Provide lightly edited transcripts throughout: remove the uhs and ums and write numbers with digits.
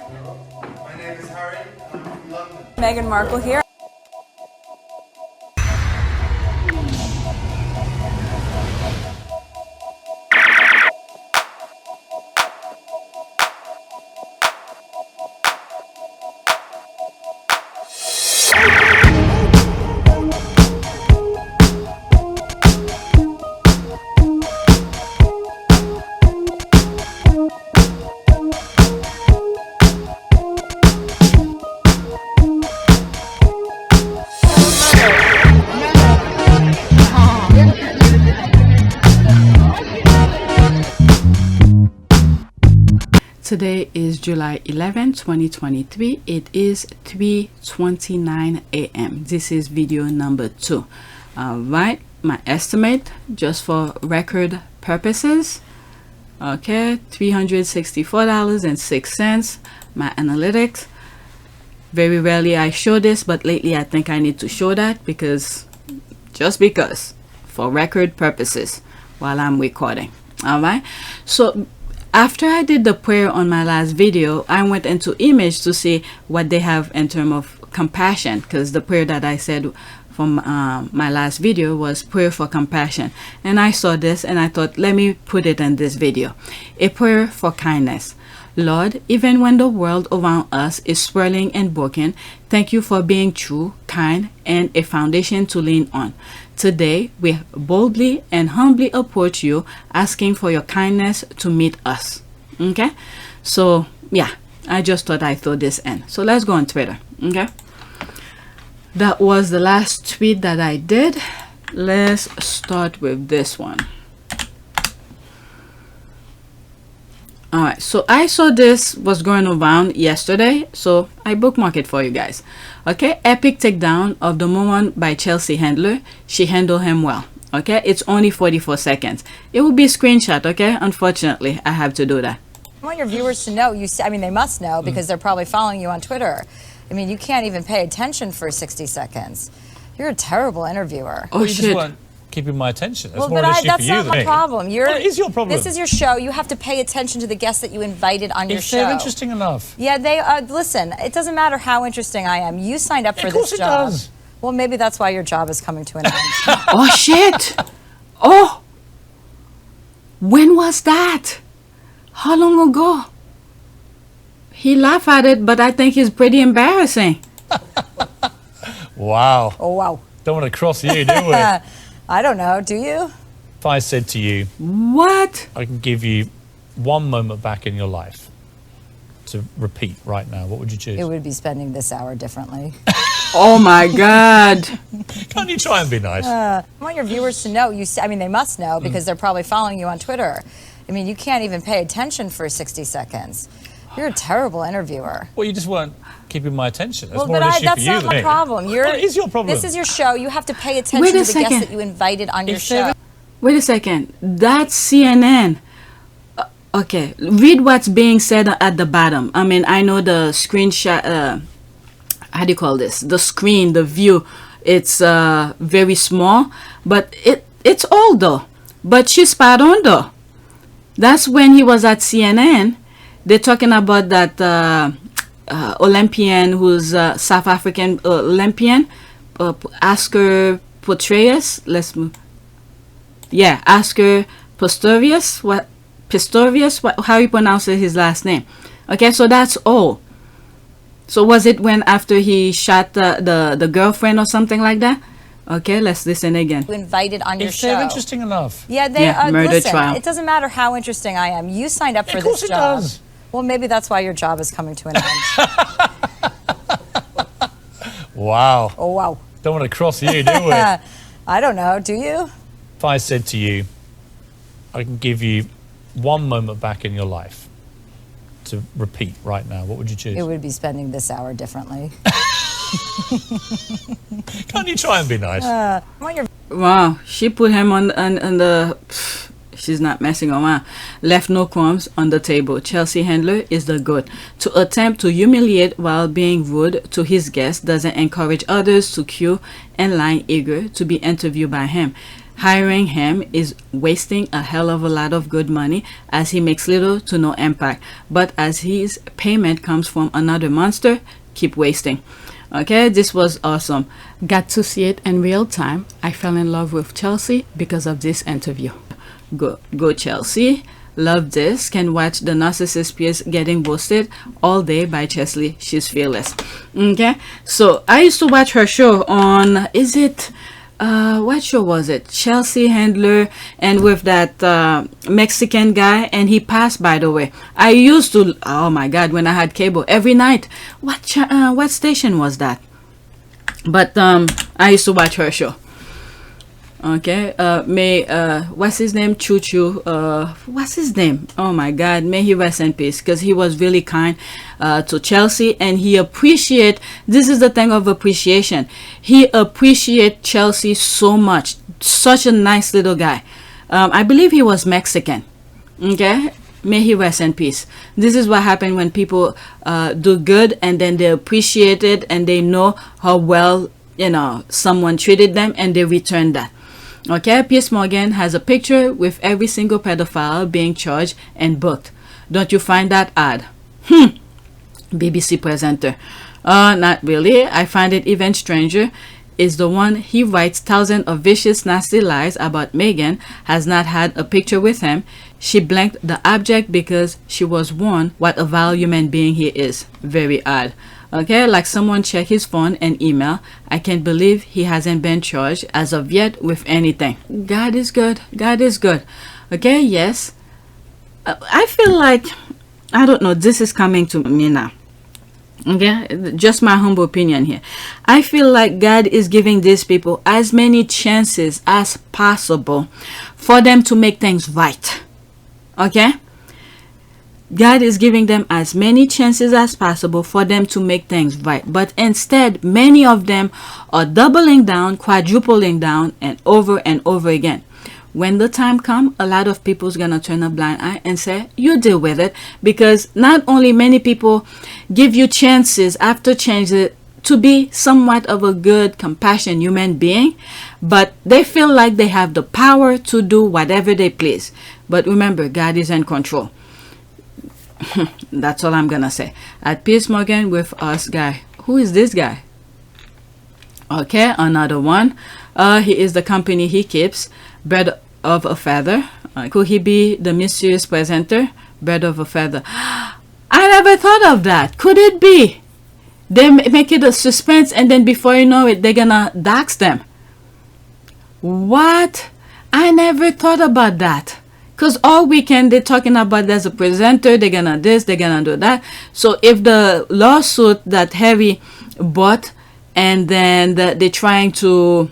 My name is Harry, and I'm from London. Meghan Markle here. Today is July 11, 2023. It is 3:29 a.m. This is video number 2. Right, my estimate just for record purposes. Okay, $364.06. My analytics. Very rarely I show this, but lately I think I need to show that because for record purposes while I'm recording. All right, so after I did the prayer on my last video, I went into Image to see what they have in terms of compassion, because the prayer that I said from my last video was prayer for compassion, and I saw this and I thought, let me put it in this video. A prayer for kindness. Lord, even when the world around us is swirling and broken, thank you for being true, kind, and a foundation to lean on. Today, we boldly and humbly approach you, asking for your kindness to meet us. Okay? So, yeah, I just thought I'd throw this in. So, let's go on Twitter. Okay? That was the last tweet that I did. Let's start with this one. Alright, so I saw this was going around yesterday, so I bookmarked it for you guys. Okay, epic takedown of the Moron by Chelsea handler. She handled him well. Okay, it's only 44 seconds. It will be a screenshot. Okay, unfortunately, I have to do that. I want your viewers to know, they must know because they're probably following you on Twitter. I mean, you can't even pay attention for 60 seconds. You're a terrible interviewer. Oh, shit. Keeping my attention. That's well, more but an issue that's for you not my than problem. What is your problem? This is your show. You have to pay attention to the guests that you invited on your show. If they're interesting enough. Yeah, they are. Listen, it doesn't matter how interesting I am. You signed up for this job. Of course it does. Well, maybe that's why your job is coming to an end. Oh, shit. Oh. When was that? How long ago? He laughed at it, but I think it's pretty embarrassing. Wow. Oh, wow. Don't want to cross you, do we? I don't know. Do you? If I said to you, what? I can give you one moment back in your life to repeat right now, what would you choose? It would be spending this hour differently. Oh my God. Can't you try and be nice? I want your viewers to know, they must know because they're probably following you on Twitter. I mean, you can't even pay attention for 60 seconds. You're a terrible interviewer. Well, you just weren't keeping my attention. That's Well, more but an issue that's for you not than my me. problem. What is your problem? This is your show. You have to pay attention Wait a to the guests second. that you invited on your show. Wait a second. That's CNN. Okay, read what's being said at the bottom. I mean, I know the screenshot, how do you call this? The screen, the view, it's very small, but it's old though. But she's spot on though. That's when he was at CNN. They're talking about that Olympian who's South African Olympian, Oscar Pistorius. Let's move. Yeah, Oscar Pistorius. What? Pistorius? What? How you pronounce his last name? Okay, so that's all. So was it when after he shot the girlfriend or something like that? Okay, let's listen again. You invited on your If show. they're interesting enough. Yeah, they are. Murder Listen, trial. it doesn't matter how interesting I am. You signed up for this job. Of course it does. Well, maybe that's why your job is coming to an end. Wow. Oh, wow. Don't want to cross you, do we? I don't know. Do you? If I said to you, I can give you one moment back in your life to repeat right now, what would you choose? It would be spending this hour differently. Can't you try and be nice? I want your Wow, she put him on the. She's not messing around. Left no crumbs on the table. Chelsea handler is the GOAT. To attempt to humiliate while being rude to his guests doesn't encourage others to queue and line eager to be interviewed by him. hiring him is wasting a hell of a lot of good money, as he makes little to no impact. But as his payment comes from another monster, keep wasting. Okay, this was awesome. Got to see it in real time. I fell in love with Chelsea because of this interview. Go Chelsea. Love this. Can watch the narcissist Piers getting boasted all day by Chesley. She's fearless. Okay, so I used to watch her show on, is it what show was it? Chelsea Handler, and with that Mexican guy, and he passed, by the way. I used to, oh my god, when I had cable every night. What station was that? But I used to watch her show. Okay, what's his name? Choo Choo. What's his name? Oh my god, may he rest in peace, because he was really kind to Chelsea, and he appreciate, this is the thing of appreciation, he appreciate Chelsea so much. Such a nice little guy. I believe he was Mexican. Okay, may he rest in peace. This is what happened when people do good, and then they appreciate it, and they know how well, you know, someone treated them, and they return that. Okay, Piers Morgan has a picture with every single pedophile being charged and booked. Don't you find that odd? BBC presenter. Not really. I find it even stranger is the one he writes thousands of vicious, nasty lies about Meghan, has not had a picture with him. She blanked the object because she was warned what a vile human being he is. Very odd. Okay, like someone check his phone and email. I can't believe he hasn't been charged as of yet with anything. God is good. God is good. Okay, yes. I feel like, I don't know, this is coming to me now. Okay, just my humble opinion here. I feel like God is giving these people as many chances as possible for them to make things right. Okay? God is giving them as many chances as possible for them to make things right. But instead, many of them are doubling down, quadrupling down, and over again. When the time comes, a lot of people's gonna turn a blind eye and say, you deal with it. Because not only many people give you chances after chances to be somewhat of a good, compassionate human being, but they feel like they have the power to do whatever they please. But remember, God is in control. That's all I'm gonna say. At Piers Morgan with us guy. Who is this guy? Okay, another one. He is the company he keeps. Bird of a feather. Could he be the mysterious presenter? Bird of a feather. I never thought of that. Could it be? They make it a suspense, and then before you know it, they're gonna dox them. What? I never thought about that. Because all weekend they're talking about there's a presenter, they're gonna this, they're gonna do that. So if the lawsuit that Harry bought, and then they're trying to,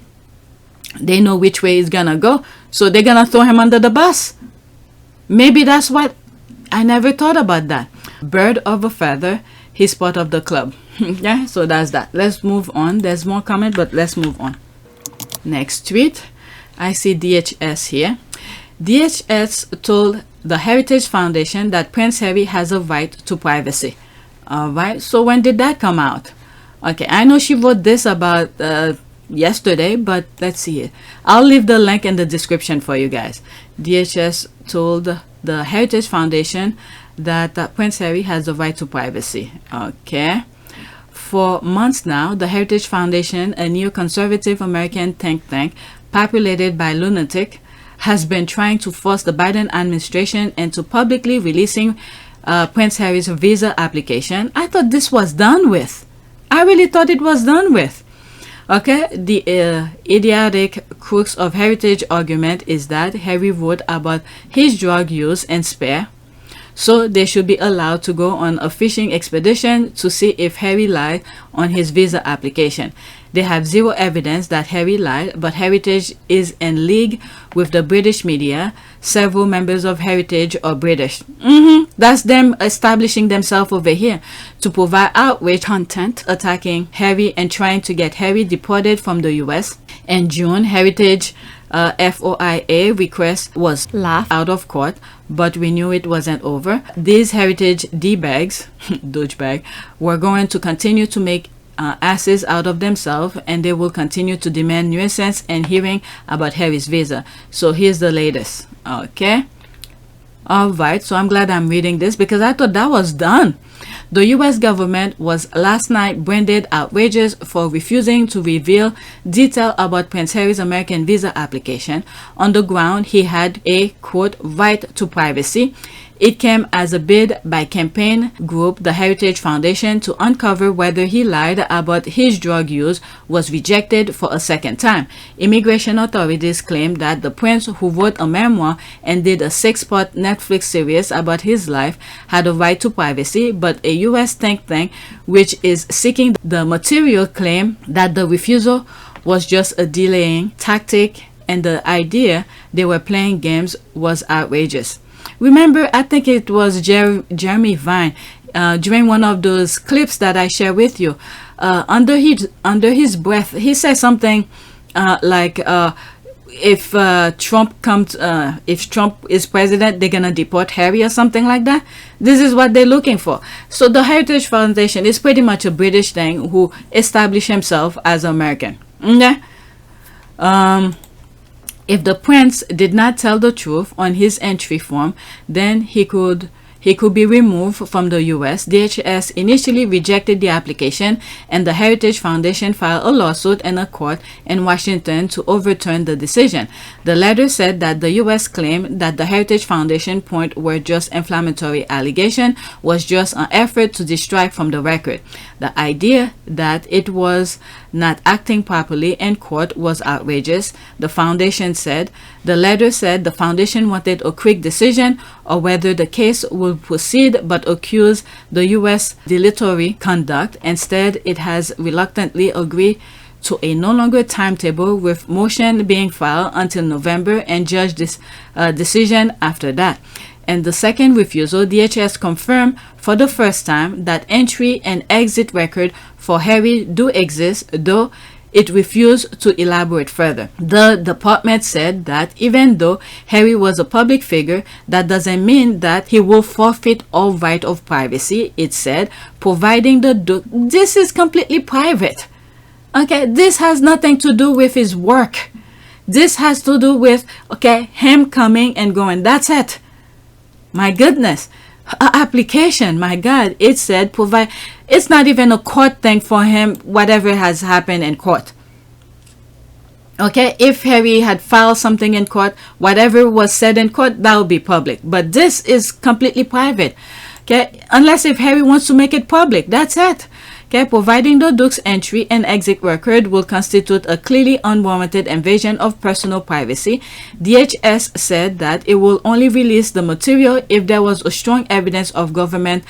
they know which way it's gonna go, so they're gonna throw him under the bus. Maybe that's what, I never thought about that. Bird of a feather, he's part of the club. Yeah, so that's that. Let's move on. There's more comment, but let's move on. Next tweet, I see DHS here. DHS told the Heritage Foundation that Prince Harry has a right to privacy. Alright, so when did that come out? Okay, I know she wrote this about yesterday, but let's see it. I'll leave the link in the description for you guys. DHS told the Heritage Foundation that Prince Harry has a right to privacy. Okay. For months now, the Heritage Foundation, a neoconservative American think tank populated by lunatics, has been trying to force the Biden administration into publicly releasing Prince Harry's visa application. I thought this was done with. I really thought it was done with. Okay, the idiotic crux of Heritage argument is that Harry wrote about his drug use in spare, so they should be allowed to go on a fishing expedition to see if Harry lied on his visa application. They have zero evidence that Harry lied, but Heritage is in league with the British media. Several members of Heritage are British. That's them establishing themselves over here to provide outrage content, attacking Harry and trying to get Harry deported from the US. In June, Heritage FOIA request was laughed out of court, but we knew it wasn't over. These Heritage D-bags, douchebag, were going to continue to make asses out of themselves, and they will continue to demand nuisance and hearing about Harry's visa. So here's the latest. Okay. All right. So I'm glad I'm reading this because I thought that was done. The U.S. government was last night branded outrageous for refusing to reveal detail about Prince Harry's American visa application on the ground he had a, quote, right to privacy. It came as a bid by campaign group the Heritage Foundation to uncover whether he lied about his drug use was rejected for a second time. Immigration authorities claimed that the prince, who wrote a memoir and did a 6-part Netflix series about his life, had a right to privacy, but a U.S. think tank which is seeking the material claimed that the refusal was just a delaying tactic and the idea they were playing games was outrageous. Remember, I think it was Jeremy Vine during one of those clips that I share with you. Under his breath, he said something like, "If Trump is president, they're gonna deport Harry," or something like that. This is what they're looking for. So the Heritage Foundation is pretty much a British thing who established himself as American. Okay. If the prince did not tell the truth on his entry form, then he could be removed from the U.S. DHS initially rejected the application, and the Heritage Foundation filed a lawsuit in a court in Washington to overturn the decision. The letter said that the U.S. claim that the Heritage Foundation point were just inflammatory allegation was just an effort to distract from the record. The idea that it was not acting properly in court was outrageous, the foundation said. The letter said the foundation wanted a quick decision or whether the case will proceed, but accused the U.S. dilatory conduct. Instead, it has reluctantly agreed to a no longer timetable, with motion being filed until November and judge this decision after that. And the second refusal, DHS confirmed for the first time that entry and exit record for Harry do exist, though it refused to elaborate further. The department said that even though Harry was a public figure, that doesn't mean that he will forfeit all right of privacy. It said, providing this is completely private. Okay, this has nothing to do with his work. This has to do with, okay, him coming and going. That's it. My goodness. Application, my God, it said provide. It's not even a court thing for him, whatever has happened in court. Okay, if Harry had filed something in court, whatever was said in court, that would be public. But this is completely private. Okay, unless if Harry wants to make it public, that's it. Okay, providing the Duke's entry and exit record will constitute a clearly unwarranted invasion of personal privacy. DHS said that it will only release the material if there was a strong evidence of government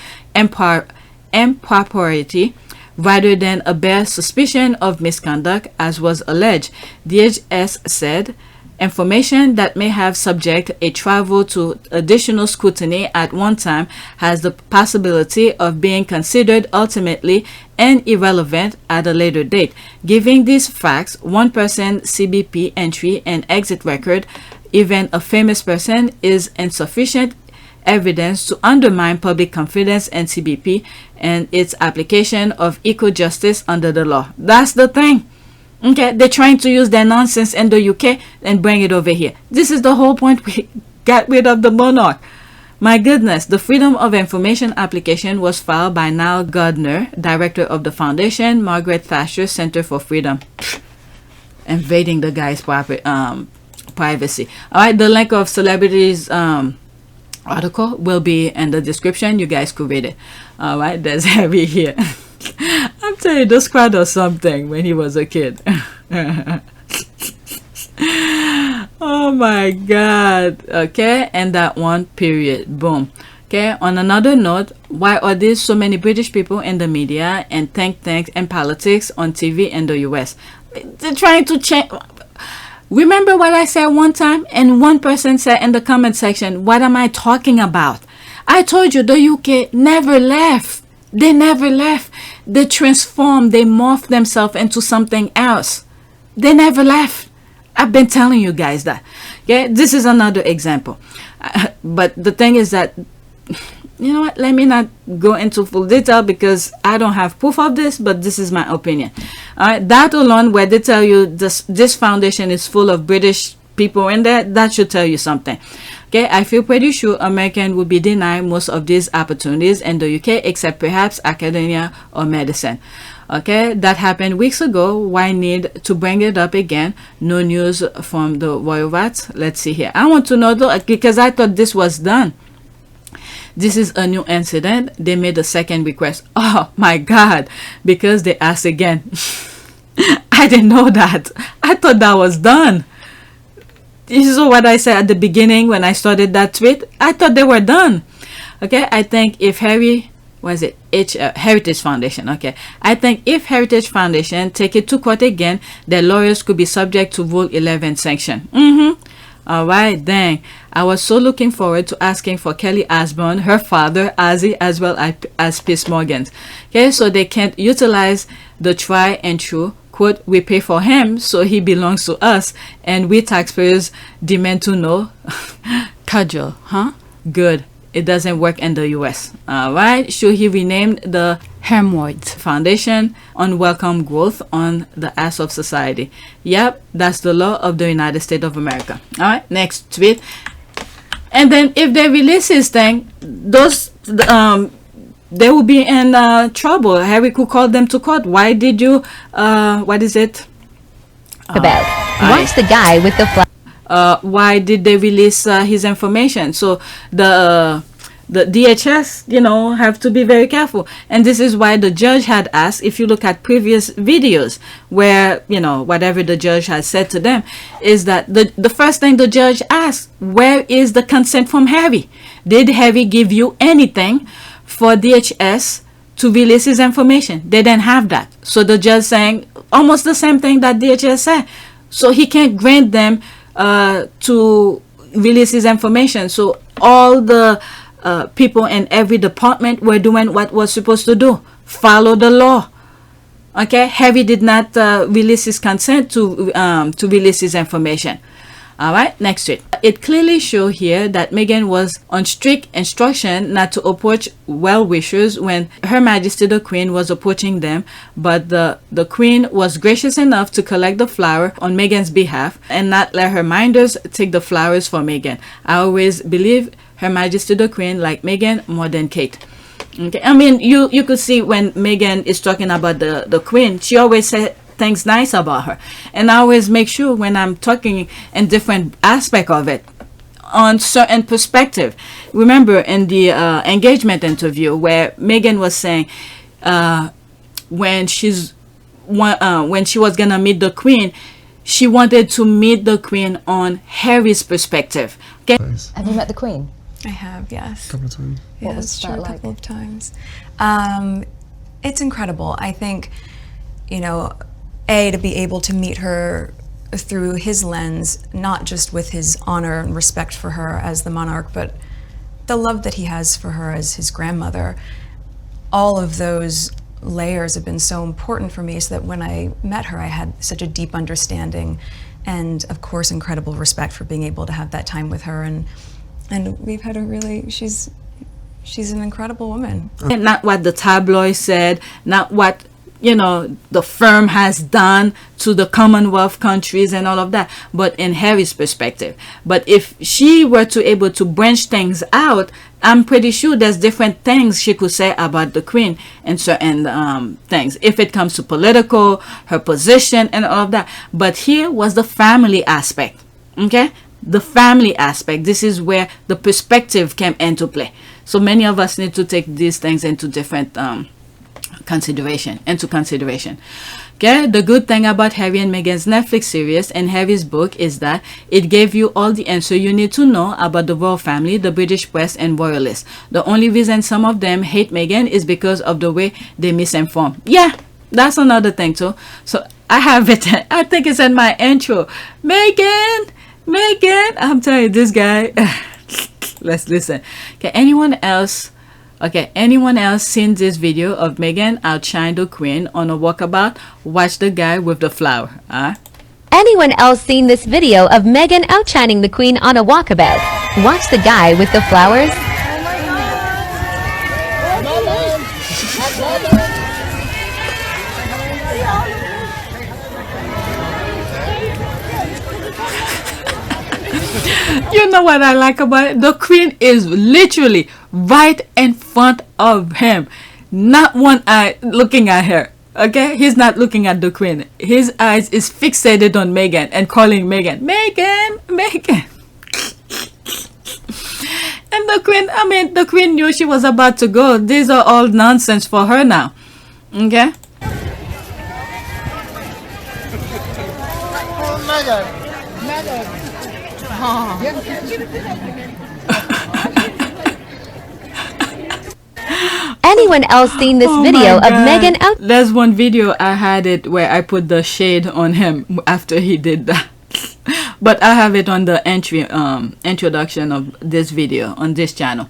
impropriety rather than a bare suspicion of misconduct, as was alleged. DHS said information that may have subject a travel to additional scrutiny at one time has the possibility of being considered ultimately and irrelevant at a later date. Giving these facts, one person CBP entry and exit record, even a famous person, is insufficient evidence to undermine public confidence in CBP and its application of equal justice under the law. That's the thing. Okay, they're trying to use their nonsense in the UK and bring it over here. This is the whole point. We got rid of the monarch. My goodness, the Freedom of Information application was filed by Niall Gardner, director of the foundation, Margaret Thatcher Center for Freedom. Invading the guy's privacy. All right, the link of celebrities article will be in the description. You guys could read it. All right, there's Harry here. I'm telling you, this crowd or something when he was a kid. Oh my God. Okay, and that one, period. Boom. Okay, on another note, why are there so many British people in the media and think tanks and politics on TV in the US? They're trying to change. Remember what I said one time? And one person said in the comment section, what am I talking about? I told you the UK never left. They never left. They transformed, they morphed themselves into something else. They never left. I've been telling you guys that. Okay, this is another example. But the thing is that you know what, let me not go into full detail because I don't have proof of this, but this is my opinion. All right, that alone, where they tell you this foundation is full of British people in there, that should tell you something. Okay, I feel pretty sure American will be denied most of these opportunities in the UK, except perhaps academia or medicine. Okay, that happened weeks ago. Why need to bring it up again? No news from the royal rats. Let's see here. I want to know though, because I thought this was done. This is a new incident. They made a second request. Oh my God, because they asked again. I didn't know that. I thought that was done. This is what I said at the beginning when I started that tweet. I thought they were done. Okay, I think if Heritage Foundation. Okay, I think if Heritage Foundation take it to court again, their lawyers could be subject to Rule 11 sanction. All right, dang. I was so looking forward to asking for Kelly Osbourne, her father, Ozzy, as well as Piers Morgan. Okay, so they can't utilize the try and true. Quote, we pay for him, so he belongs to us, and we taxpayers demand to know. Cudgel, huh? Good. It doesn't work in the US. All right. Should he rename the Hemorrhoids Foundation unwelcome growth on the ass of society? Yep, that's the law of the United States of America. All right. Next tweet. And then if they release his thing, those they will be in trouble. Harry could call them to court. Why did you? What is it? Watch the guy with the why did they release his information? So the DHS, have to be very careful. And this is why the judge had asked, if you look at previous videos where, whatever the judge has said to them, is that the first thing the judge asked, where is the consent from Harry? Did Harry give you anything for DHS to release his information? They didn't have that. So the judge saying almost the same thing that DHS said. So he can't grant them to release his information. So all the people in every department were doing what was supposed to do. Follow the law. Okay, Harry did not release his consent to release his information. All right, next tweet. It clearly shows here that Meghan was on strict instruction not to approach well-wishers when Her Majesty the Queen was approaching them, but the Queen was gracious enough to collect the flower on Meghan's behalf and not let her minders take the flowers for Meghan. I always believe Her Majesty the Queen like Meghan more than Kate. Okay, I mean, you could see when Meghan is talking about the Queen, she always said things nice about her, and I always make sure when I'm talking in different aspect of it on certain perspective. Remember in the engagement interview where Meghan was saying when she was gonna meet the Queen, she wanted to meet the Queen on Harry's perspective. Okay. Have you met the Queen? I have, yes. A couple of times. Yeah, What was it's that true, a like? couple of times. It's incredible. I think, to be able to meet her through his lens, not just with his honor and respect for her as the monarch, but the love that he has for her as his grandmother. All of those layers have been so important for me, so that when I met her, I had such a deep understanding and, of course, incredible respect for being able to have that time with her. And we've had a really, she's an incredible woman. And not what the tabloid said, not what the firm has done to the Commonwealth countries and all of that, but in Harry's perspective. But if she were to able to branch things out, I'm pretty sure there's different things she could say about the Queen and certain things, if it comes to political, her position and all of that. But here was the family aspect. Okay, the family aspect. This is where the perspective came into play. So many of us need to take these things into different consideration. Okay, the good thing about Harry and Meghan's Netflix series and Harry's book is that it gave you all the answer you need to know about the royal family, the British press, and royalists. The only reason some of them hate Meghan is because of the way they misinform. Yeah, that's another thing too. So I have it. I think it's in my intro. Meghan, I'm telling you, this guy. Let's listen. Okay, anyone else seen this video of Meghan outshine the Queen on a walkabout? Watch the guy with the flower. Anyone else seen this video of Meghan outshining the Queen on a walkabout? Watch the guy with the flowers. You know what I like about it? The Queen is literally right in front of him. Not one eye looking at her. Okay? He's not looking at the Queen. His eyes is fixated on Meghan and calling Meghan, Meghan, Meghan. And the Queen knew she was about to go. These are all nonsense for her now. Okay? Anyone else seen this Oh video my of God. Meghan out? There's one video I had it where I put the shade on him after he did that. But I have it on the introduction of this video on this channel.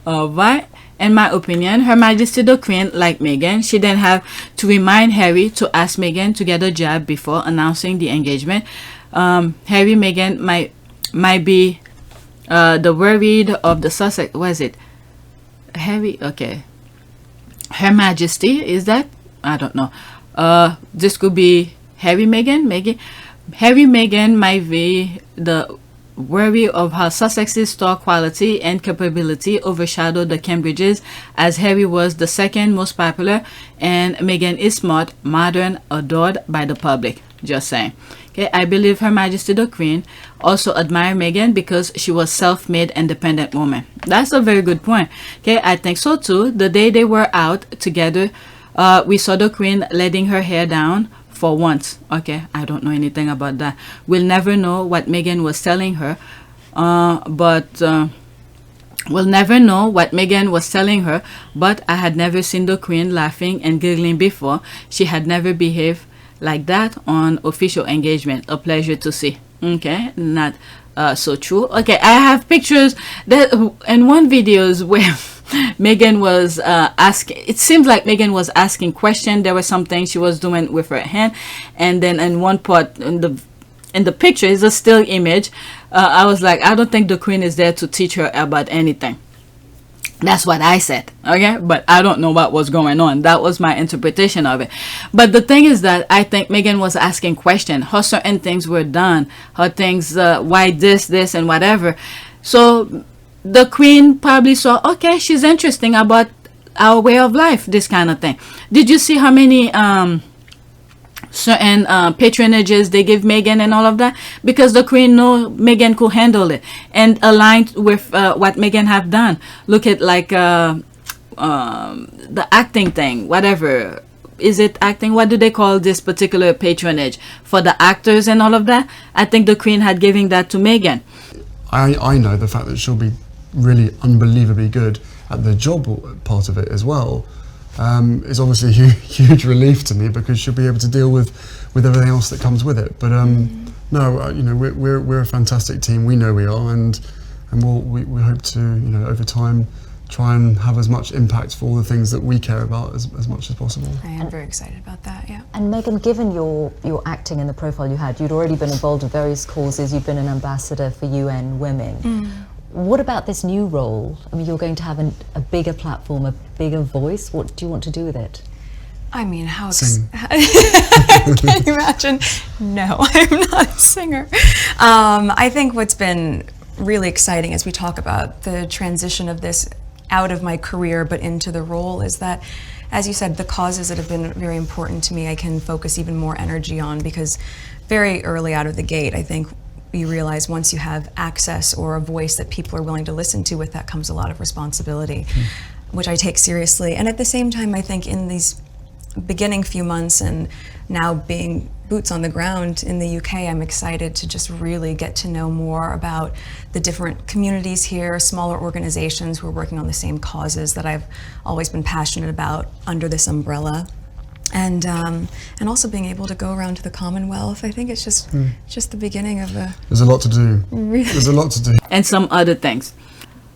Right? In my opinion, Her Majesty the Queen, like Meghan, she didn't have to remind Harry to ask Meghan to get a jab before announcing the engagement. Harry, Meghan might be the worried of the Sussex. What is it? Harry, okay. Her Majesty, is that? I don't know. This could be Harry, Meghan. Harry, Meghan might be the worry of how Sussex's star quality and capability overshadowed the Cambridges, as Harry was the second most popular and Meghan is smart, modern, adored by the public. Just saying. Okay, I believe Her Majesty the Queen also admire Meghan because she was self-made independent woman. That's a very good point. Okay, I think so too. The day they were out together, we saw the Queen letting her hair down for once. Okay, I don't know anything about that. We'll never know what Meghan was telling her, we'll never know what Meghan was telling her, but I had never seen the Queen laughing and giggling before. She had never behaved like that on official engagement. A pleasure to see. Okay, not so true. Okay, I have pictures that in one videos where Meghan was asking, it seems like Meghan was asking questions. There was something she was doing with her hand, and then in one part in the picture is a still image. I was like, I don't think the Queen is there to teach her about anything. That's what I said, okay? But I don't know what was going on. That was my interpretation of it. But the thing is that I think Meghan was asking questions. How certain things were done. How things, why this, and whatever. So the Queen probably saw, okay, she's interesting about our way of life, this kind of thing. Did you see how many certain patronages they give Meghan and all of that? Because the Queen know Meghan could handle it and aligned with what Meghan have done. Look at like the acting thing, whatever. Is it acting? What do they call this particular patronage for the actors and all of that? I think the Queen had given that to Meghan. I know the fact that she'll be really unbelievably good at the job part of it as well. Is obviously a huge relief to me, because she'll be able to deal with everything else that comes with it. But no, you know, we're a fantastic team. We know we are, and we hope to, you know, over time try and have as much impact for all the things that we care about as much as possible. I am very excited about that, yeah. And Meghan, given your acting and the profile you had, you'd already been involved in various causes. You've been an ambassador for UN Women. What about this new role? I mean, you're going to have a bigger platform, a bigger voice. What do you want to do with it? I mean, how Sing. can you imagine? No, I'm not a singer. I think what's been really exciting as we talk about the transition of this out of my career but into the role is that, as you said, the causes that have been very important to me, I can focus even more energy on, because very early out of the gate, I think you realize once you have access or a voice that people are willing to listen to, with that comes a lot of responsibility, which I take seriously. And at the same time, I think in these beginning few months and now being boots on the ground in the UK, I'm excited to just really get to know more about the different communities here, smaller organizations who are working on the same causes that I've always been passionate about under this umbrella. And also being able to go around to the Commonwealth. I think it's just the beginning of a... There's a lot to do. Really? There's a lot to do. And some other things.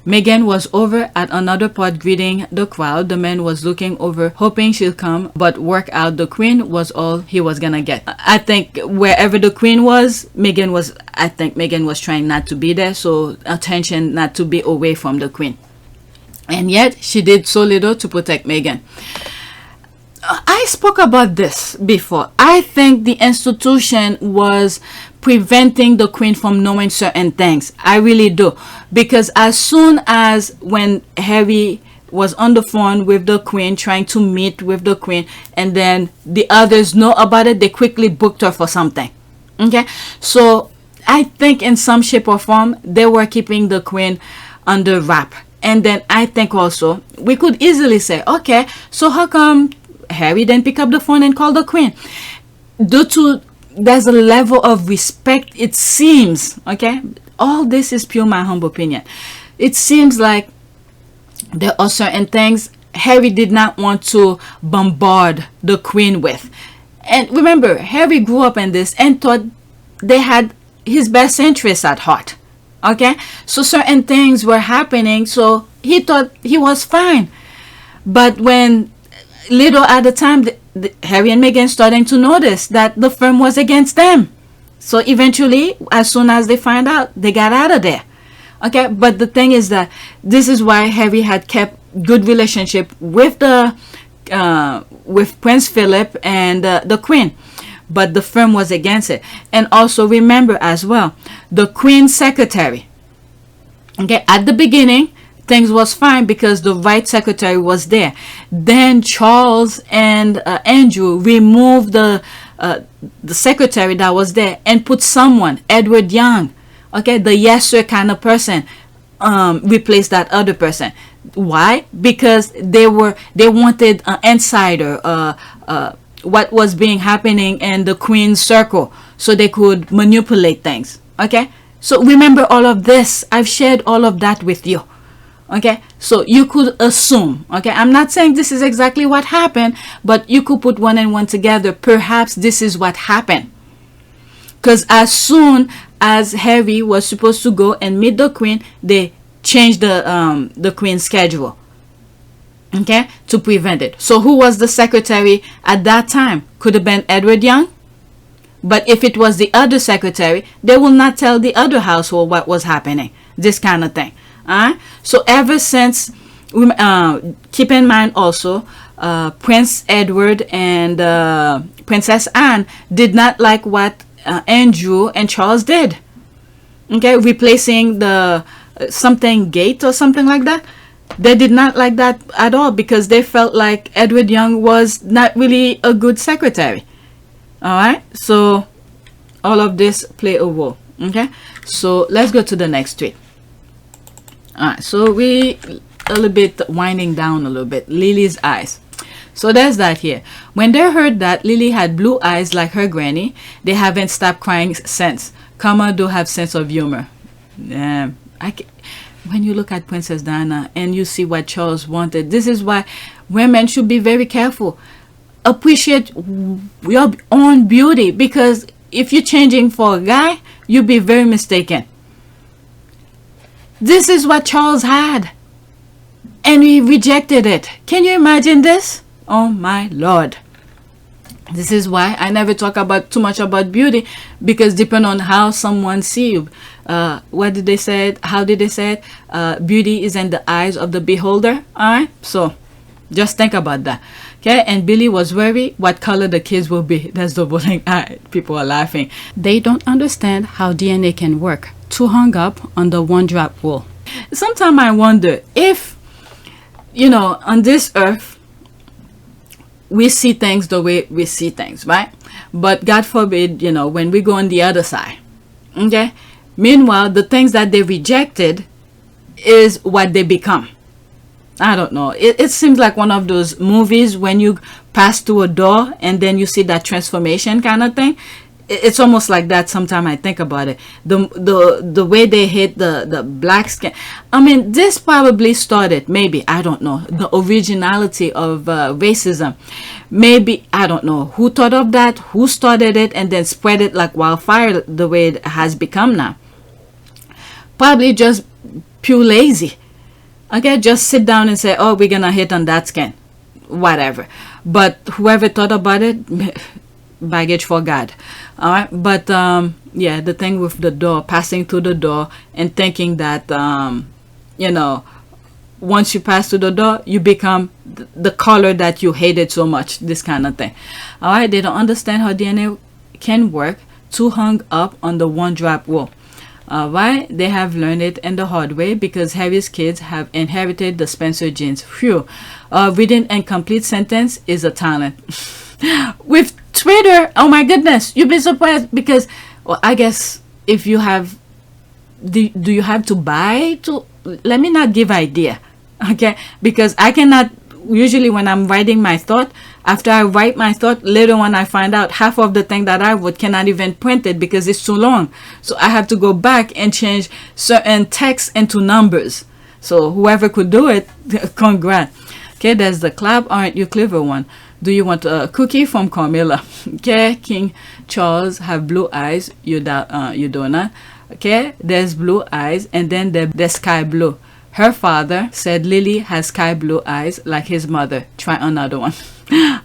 Meghan was over at another part greeting the crowd. The man was looking over, hoping she'll come, but work out the Queen was all he was gonna get. I think wherever the Queen was, I think Meghan was trying not to be there, so attention not to be away from the Queen. And yet, she did so little to protect Meghan. I spoke about this before. I think the institution was preventing the queen from knowing certain things. I really do. Because as soon as when Harry was on the phone with the queen, trying to meet with the queen, and then the others know about it, they quickly booked her for something. Okay? So I think in some shape or form, they were keeping the queen under wrap. And then I think also, we could easily say, okay, so how come Harry didn't pick up the phone and call the queen? Due to there's a level of respect, it seems, okay, all this is pure my humble opinion. It seems like there are certain things Harry did not want to bombard the queen with. And remember, Harry grew up in this and thought they had his best interests at heart. Okay, so certain things were happening, so he thought he was fine. But when little at a time, Harry and Meghan starting to notice that the firm was against them. So eventually, as soon as they find out, they got out of there. Okay, but the thing is that this is why Harry had kept good relationship with the with Prince Philip and the Queen, but the firm was against it. And also remember as well, the Queen's secretary. Okay, at the beginning, things was fine because the right secretary was there. Then Charles and Andrew removed the secretary that was there and put someone, Edward Young, okay, the yes sir kind of person, replaced that other person. Why? Because they wanted an insider, what was being happening in the Queen's circle, so they could manipulate things. Okay, so remember all of this. I've shared all of that with you. Okay, so you could assume, okay, I'm not saying this is exactly what happened, but you could put one and one together. Perhaps this is what happened, because as soon as Harry was supposed to go and meet the Queen, they changed the Queen's schedule, okay, to prevent it. So who was the secretary at that time? Could have been Edward Young. But if it was the other secretary, they will not tell the other household what was happening, this kind of thing. So ever since, keep in mind also, Prince Edward and Princess Anne did not like what Andrew and Charles did. Okay, replacing the something gate or something like that. They did not like that at all because they felt like Edward Young was not really a good secretary. All right, so all of this play a role. Okay, so let's go to the next tweet. Alright, so we a little bit winding down a little bit. Lili's eyes. So there's that here. When they heard that Lili had blue eyes like her granny, they haven't stopped crying since. Karma do have sense of humor. When you look at Princess Diana and you see what Charles wanted, this is why women should be very careful. Appreciate your own beauty, because if you're changing for a guy, you'll be very mistaken. This is what Charles had, and he rejected it. Can you imagine this? Oh my Lord. This is why I never talk about too much about beauty, because depending on how someone sees you, what did they say? How did they say it? Beauty is in the eyes of the beholder. All right, so just think about that. Okay, and Billy was worried what color the kids will be. That's the bullying. People are laughing. They don't understand how DNA can work. Too hung up on the one drop rule. Sometimes I wonder if, you know, on this earth, we see things the way we see things, right? But God forbid, you know, when we go on the other side, okay? Meanwhile, the things that they rejected is what they become. I don't know. It seems like one of those movies when you pass through a door and then you see that transformation kind of thing. It's almost like that. Sometimes I think about it. The way they hit the black skin. I mean, this probably started, maybe, I don't know, the originality of racism. Maybe, I don't know who thought of that, who started it, and then spread it like wildfire the way it has become now. Probably just pure lazy. Okay, just sit down and say, oh, we're gonna hit on that skin, whatever. But whoever thought about it, baggage for God. All right, but yeah, the thing with the door, passing through the door and thinking that you know, once you pass through the door, you become the color that you hated so much, this kind of thing. All right, they don't understand how DNA can work, too hung up on the one drop rule. All right, they have learned it in the hard way because Harry's kids have inherited the Spencer genes. Phew. Reading incomplete sentence is a talent. With Twitter, oh my goodness, you'd be surprised because, well, I guess if you have, do you have to buy to, let me not give idea, okay? Because I cannot, usually when I'm writing my thought, after I write my thought, later on I find out half of the thing that I wrote cannot even print it because it's too long. So I have to go back and change certain text into numbers. So whoever could do it, congrats. Okay, there's the clap. Aren't you clever one? Do you want a cookie from Carmilla? Okay, King Charles have blue eyes. You do not. Okay, there's blue eyes, and then there's sky blue. Her father said Lili has sky blue eyes like his mother. Try another one.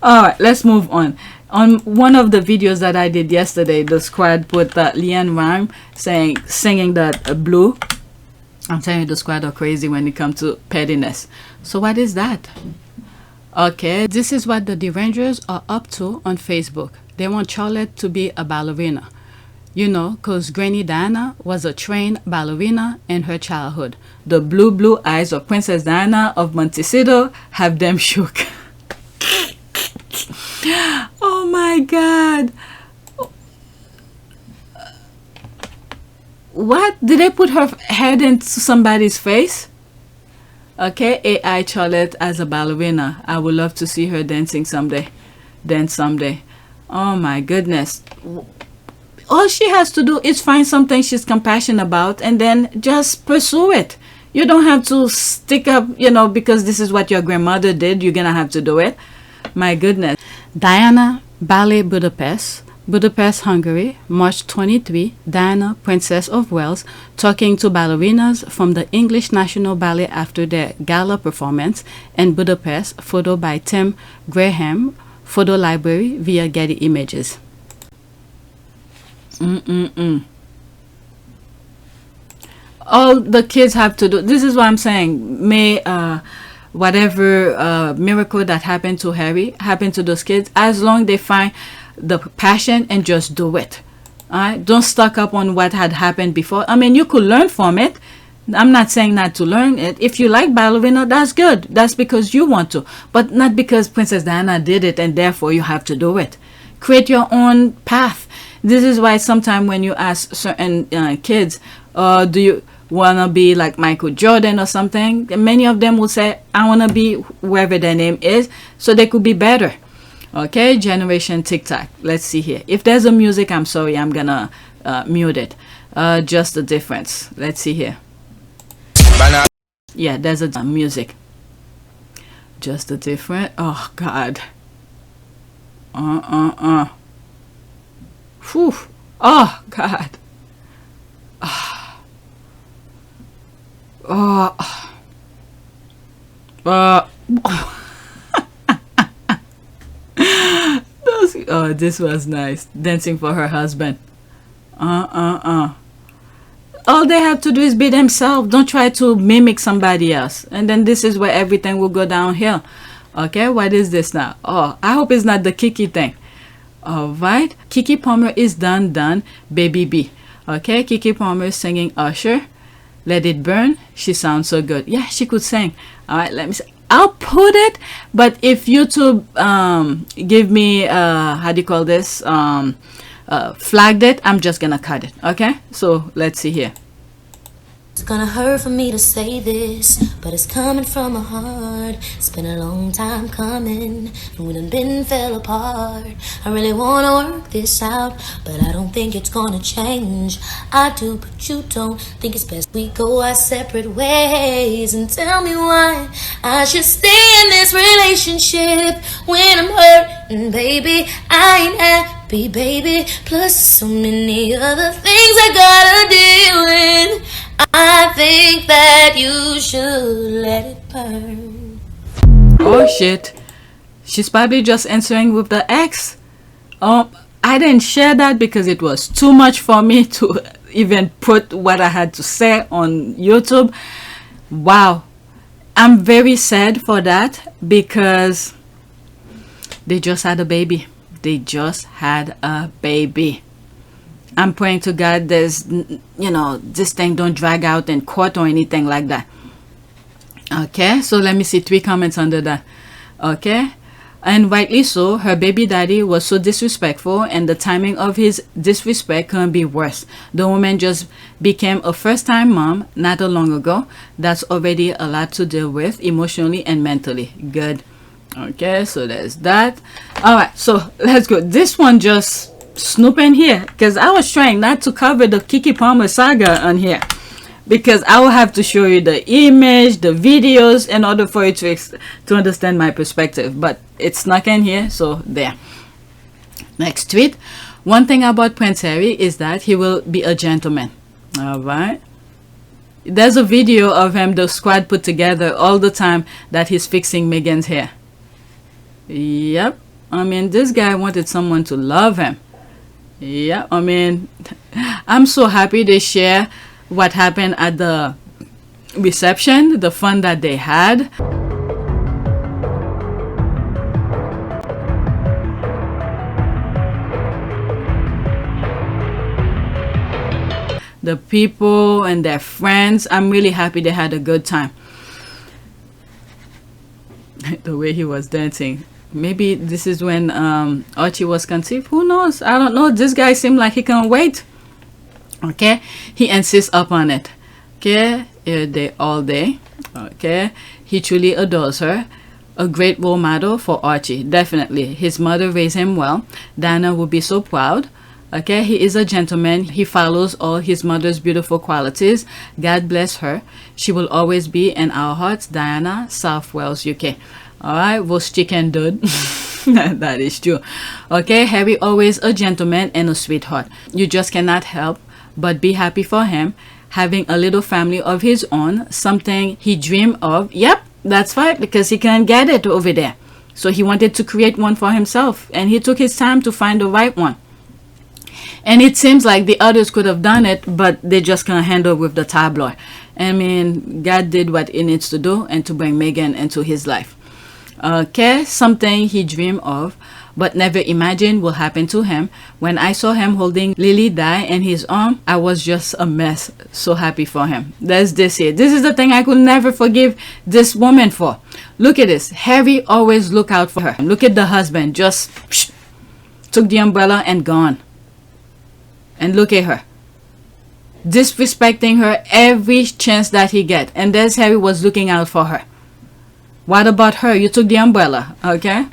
All right, let's move on. On one of the videos that I did yesterday, the squad put Leanne Rhyme singing that blue. I'm telling you, the squad are crazy when it comes to pettiness. So what is that? Okay, this is what the Derangers are up to on Facebook. They want Charlotte to be a ballerina. You know, because Granny Diana was a trained ballerina in her childhood. The blue eyes of Princess Diana of Montecito have them shook. Oh my God. What? Did they put her head into somebody's face? Okay, AI Charlotte as a ballerina. I would love to see her dancing someday. Dance someday. Oh my goodness. All she has to do is find something she's compassionate about and then just pursue it. You don't have to stick up, you know, because this is what your grandmother did. You're going to have to do it. My goodness. Diana, Ballet Budapest, Budapest, Hungary, March 23. Diana, Princess of Wales, talking to ballerinas from the English National Ballet after their gala performance in Budapest. Photo by Tim Graham, photo library via Getty Images. All the kids have to do, this is what I'm saying, may whatever miracle that happened to Harry happen to those kids, as long they find the passion and just do it. All right, don't stuck up on what had happened before. I mean, you could learn from it. I'm not saying not to learn it. If you like ballerina, that's good. That's because you want to, but not because Princess Diana did it and therefore you have to do it. Create your own path. This is why sometimes when you ask certain kids, do you want to be like Michael Jordan or something? Many of them will say, I want to be whoever their name is so they could be better. Okay, Generation TikTok. Let's see here. If there's a music, I'm sorry, I'm going to mute it. Just the difference. Let's see here. Yeah, there's a music. Just the difference. Oh, God. Whew. Oh, God. Oh, this was nice. Dancing for her husband. All they have to do is be themselves. Don't try to mimic somebody else. And then this is where everything will go downhill. Okay, what is this now? Oh, I hope it's not the Keke thing. All right, Keke Palmer is done, baby B. Okay, Keke Palmer is singing Usher, Let It Burn. She sounds so good. Yeah, she could sing. All right, let me see. I'll put it, but if YouTube give me how do you call this, flagged it, I'm just gonna cut it. Okay, so let's see here. It's gonna hurt for me to say this, but it's coming from my heart. It's been a long time coming, and we done been fell apart. I really wanna work this out, but I don't think it's gonna change. I do, but you don't. Think it's best we go our separate ways. And tell me why I should stay in this relationship when I'm hurting, baby. I ain't happy, baby. Plus so many other things I gotta deal with. I think that you should let it burn. Oh shit, she's probably just answering with the X. I didn't share that because it was too much for me to even put what I had to say on YouTube. Wow, I'm very sad for that because they just had a baby. They just had a baby. I'm praying to God there's, you know, this thing don't drag out in court or anything like that. Okay, so let me see 3 comments under that. Okay, and rightly so, her baby daddy was so disrespectful, and the timing of his disrespect couldn't be worse. The woman just became a first-time mom not too long ago. That's already a lot to deal with emotionally and mentally. Good. Okay, so there's that. All right, so let's go. This one just snooping here because I was trying not to cover the Keke Palmer saga on here because I will have to show you the image, the videos in order for you to understand my perspective, but it's snuck in here, so there. Next tweet. One thing about Prince Harry is that he will be a gentleman. All right, there's a video of him, the squad put together all the time that he's fixing Meghan's hair. Yep, I mean, this guy wanted someone to love him. Yeah, I mean, I'm so happy they share what happened at the reception, the fun that they had. The people and their friends, I'm really happy they had a good time. The way he was dancing. Maybe this is when Archie was conceived. Who knows? I don't know. This guy seemed like he can't wait. Okay, he insists upon it. Okay, all day. Okay, he truly adores her. A great role model for Archie, definitely. His mother raised him well. Diana would be so proud. Okay, he is a gentleman. He follows all his mother's beautiful qualities. God bless her. She will always be in our hearts. Diana, South Wales, UK. All right, was chicken dude. That is true. Okay, Harry always a gentleman and a sweetheart. You just cannot help but be happy for him having a little family of his own, something he dreamed of. Yep, that's right, because he can't get it over there. So he wanted to create one for himself, and he took his time to find the right one. And it seems like the others could have done it, but they just can't handle with the tabloid. I mean, God did what he needs to do and to bring Meghan into his life. Okay, something he dreamed of but never imagined will happen to him. When I saw him holding Lili die in his arm, I was just a mess. So happy for him. There's this here. This is the thing I could never forgive this woman for. Look at this. Harry always look out for her. Look at the husband, just took the umbrella and gone. And look at her, disrespecting her every chance that he get. And there's Harry was looking out for her. What about her? You took the umbrella, okay?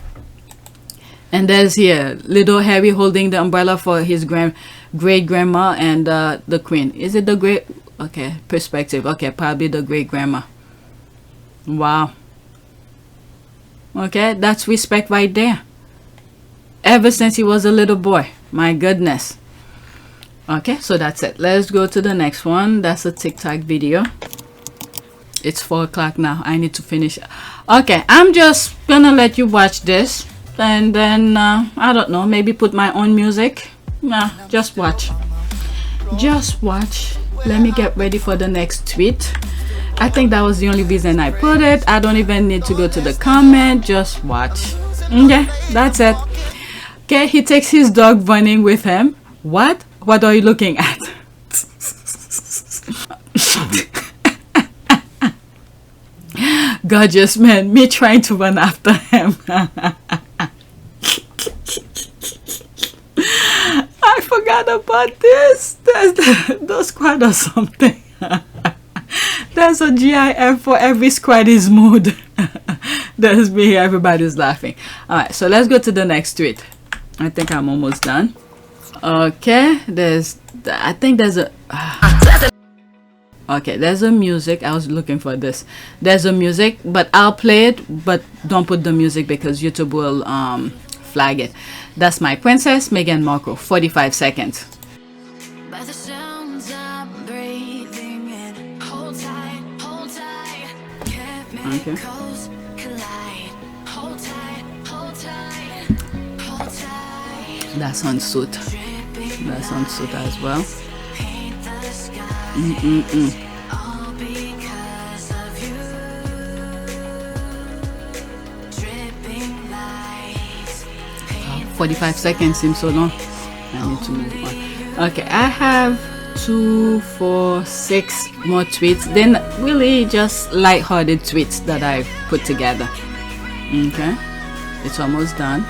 And there's here little Harry holding the umbrella for his great grandma and the queen. Is it the great? Okay, perspective. Okay, probably the great grandma. Wow. Okay, that's respect right there. Ever since he was a little boy. My goodness. Okay, so that's it. Let's go to the next one. That's a TikTok video. It's 4 o'clock now. I need to finish. Okay, I'm just gonna let you watch this. And then, I don't know, maybe put my own music. Nah, just watch. Just watch. Let me get ready for the next tweet. I think that was the only reason I put it. I don't even need to go to the comment. Just watch. Okay, that's it. Okay, he takes his dog running with him. What? What are you looking at? Gorgeous man, me trying to run after him. I forgot about this. There's the squad or something. There's a GIF for every squaddy's mood. There's me, everybody's laughing. Alright, so let's go to the next tweet. I think I'm almost done. Okay, I think there's a okay, there's a music. I was looking for this. There's a music, but I'll play it, but don't put the music because YouTube will flag it. That's my princess Meghan Markle, 45 seconds. By the sounds I'm breathing in, hold tight, chemicals collide, hold tight, hold tight. That's on suit. That's on suit as well. All because of you. 45 seconds seems so long. I need to move on. Okay, I have 2, 4, 6 more tweets. Then really just light-hearted tweets that I put together. Okay, it's almost done.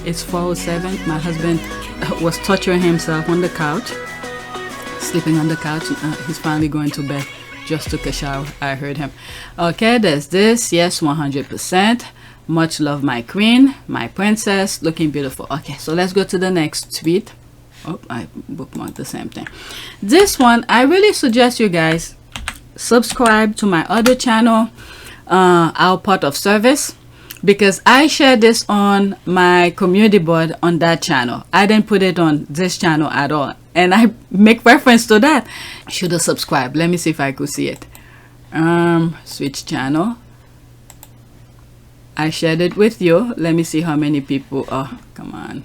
It's 4:07. My husband was torturing himself on the couch, sleeping on the couch. He's finally going to bed. Just took a shower. I heard him. Okay, there's this. Yes, 100%. Much love, my queen, my princess, looking beautiful. Okay, so let's go to the next tweet. Oh, I bookmarked the same thing. This one, I really suggest you guys subscribe to my other channel, Our Part of Service, because I share this on my community board on that channel. I didn't put it on this channel at all, and I make reference to that. Should have subscribed. Let me see if I could see it. Switch channel. I shared it with you. Let me see how many people. Oh, come on.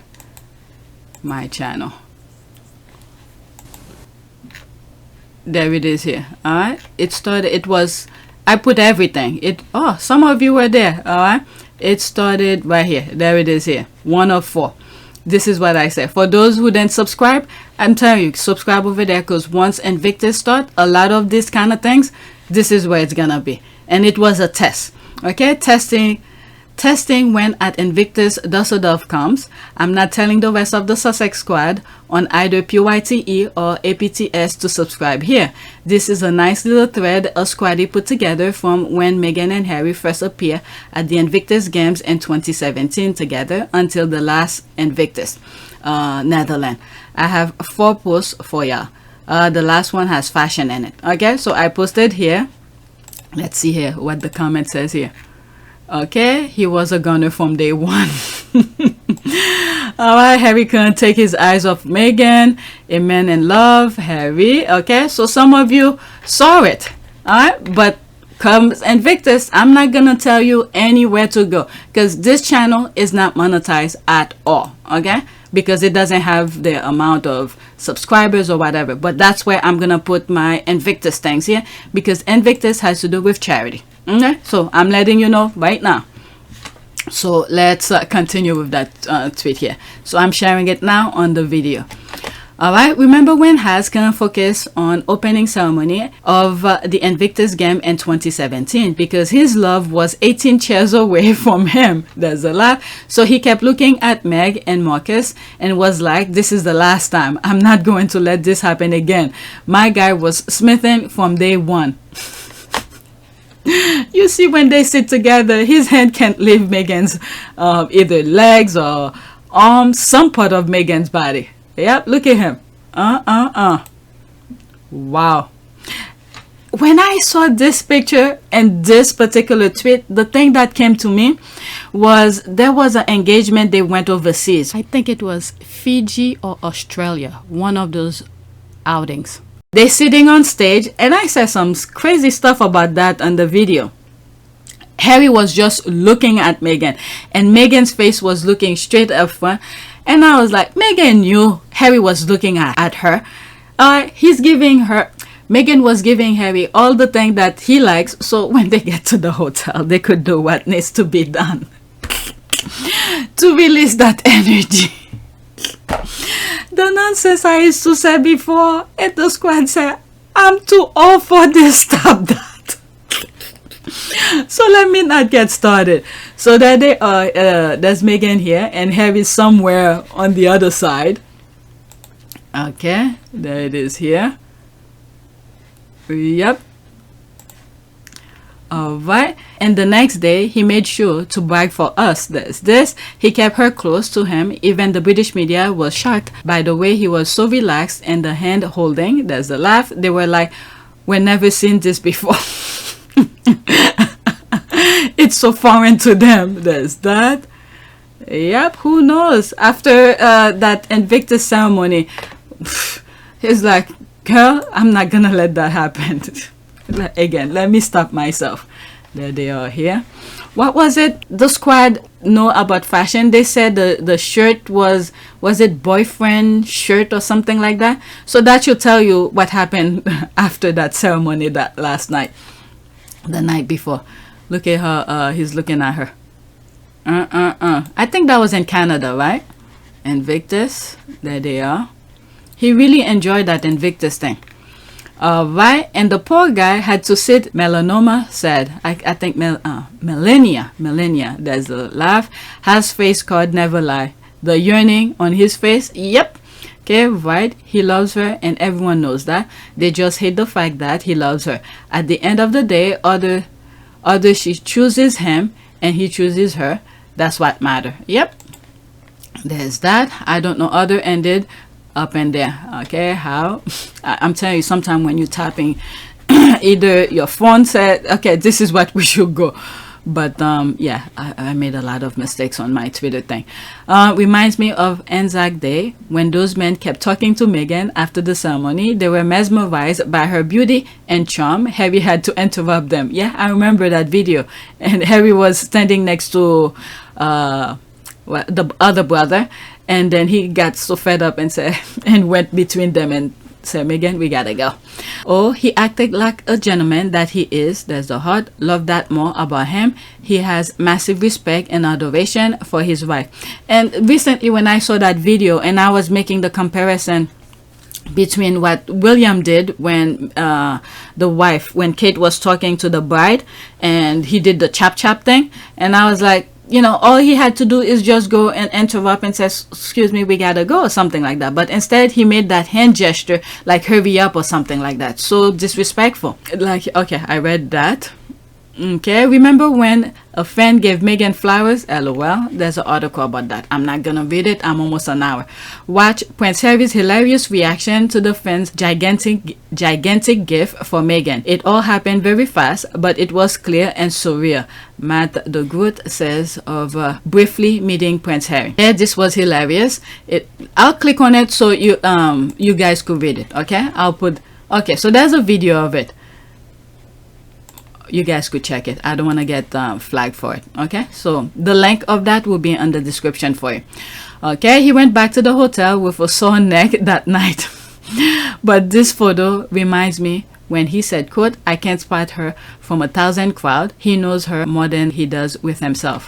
My channel. There it is here. All right. It started. It was. I put everything. It. Oh, some of you were there. All right. It started right here. There it is here. 1 of 4. This is what I said. For those who didn't subscribe, I'm telling you, subscribe over there, because once Invictus start, a lot of these kind of things, this is where it's gonna be. And it was a test. Okay, testing when at Invictus Düsseldorf comes. I'm not telling the rest of the Sussex squad on either PYTE or APTS to subscribe here. This is a nice little thread a squaddy put together from when Meghan and Harry first appeared at the Invictus Games in 2017 together until the last Invictus, Netherlands. I have 4 posts for y'all. The last one has fashion in it. Okay, so I posted here. Let's see here what the comment says here. Okay, he was a gunner from day one. Alright, Harry couldn't take his eyes off Meghan. Amen and love, Harry. Okay, so some of you saw it. Alright, but comes Invictus, I'm not gonna tell you anywhere to go, because this channel is not monetized at all. Okay, because it doesn't have the amount of subscribers or whatever. But that's where I'm gonna put my Invictus things here, because Invictus has to do with charity. Okay, so I'm letting you know right now. So let's continue with that tweet here. So I'm sharing it now on the video. All right, remember when Has can focus on opening ceremony of the Invictus game in 2017, because his love was 18 chairs away from him. There's a lot. So he kept looking at Meg and Marcus and was like, this is the last time. I'm not going to let this happen again. My guy was smithing from day one. You see, when they sit together, his hand can't leave Meghan's either legs or arms, some part of Meghan's body. Yep, look at him. Wow. When I saw this picture and this particular tweet, the thing that came to me was there was an engagement. They went overseas. I think it was Fiji or Australia, one of those outings. They're sitting on stage, and I said some crazy stuff about that on the video. Harry was just looking at Meghan, and Meghan's face was looking straight up front. And I was like, Meghan knew Harry was looking at her. Meghan was giving Harry all the things that he likes, so when they get to the hotel, they could do what needs to be done to release that energy. The nonsense I used to say before, and the squad said, I'm too old for this, stop that. So let me not get started. So there they are, there's Meghan here, and Harry somewhere on the other side. Okay, there it is here. Yep. Alright, and the next day he made sure to brag for us. There's this. He kept her close to him. Even the British media was shocked by the way he was so relaxed and the hand holding. There's the laugh. They were like, we've never seen this before. It's so foreign to them. There's that. Yep, who knows? After that Invictus ceremony, he's like, girl, I'm not gonna let that happen. Again, let me stop myself. There they are here. What was it the squad know about fashion? They said the shirt was it boyfriend shirt or something like that? So that should tell you what happened after that ceremony that last night, the night before. Look at her. He's looking at her. I think that was in Canada, right? Invictus. There they are. He really enjoyed that Invictus thing. Right? And the poor guy had to sit. Melanoma said, I think millennia. There's a laugh. Has face card, never lie. The yearning on his face. Yep. Okay, right? He loves her and everyone knows that. They just hate the fact that he loves her. At the end of the day, other she chooses him and he chooses her. That's what matter. Yep. There's that. I don't know. Other ended up and there. Okay, how? I'm telling you, sometimes when you're tapping, either your phone said, okay, this is what we should go. But yeah, I made a lot of mistakes on my Twitter thing. Reminds me of Anzac Day when those men kept talking to Meghan after the ceremony. They were mesmerized by her beauty and charm. Harry had to interrupt them. Yeah, I remember that video. And Harry was standing next to the other brother, and then he got so fed up and said, and went between them and said, Meghan, we gotta go. Oh, he acted like a gentleman that he is. There's the heart. Love that more about him. He has massive respect and adoration for his wife. And recently when I saw that video and I was making the comparison between what William did when when Kate was talking to the bride and he did the chap thing, and I was like, you know, all he had to do is just go and interrupt and say, excuse me, we gotta go, or something like that. But instead he made that hand gesture like hurry up or something like that. So disrespectful. Like, okay, I read that. Okay, remember when a fan gave Meghan flowers? LOL. There's an article about that. I'm not gonna read it. I'm almost an hour. Watch Prince Harry's hilarious reaction to the fan's gigantic gift for Meghan. It all happened very fast, but it was clear and surreal. Matt the Groot says of briefly meeting Prince Harry. Yeah, this was hilarious. I'll click on it so you guys could read it. Okay, okay, so there's a video of it. You guys could check it. I don't want to get flagged for it. Okay, so the link of that will be in the description for you. Okay, he went back to the hotel with a sore neck that night. But this photo reminds me when he said, quote, I can't spot her from 1,000 crowd. He knows her more than he does with himself.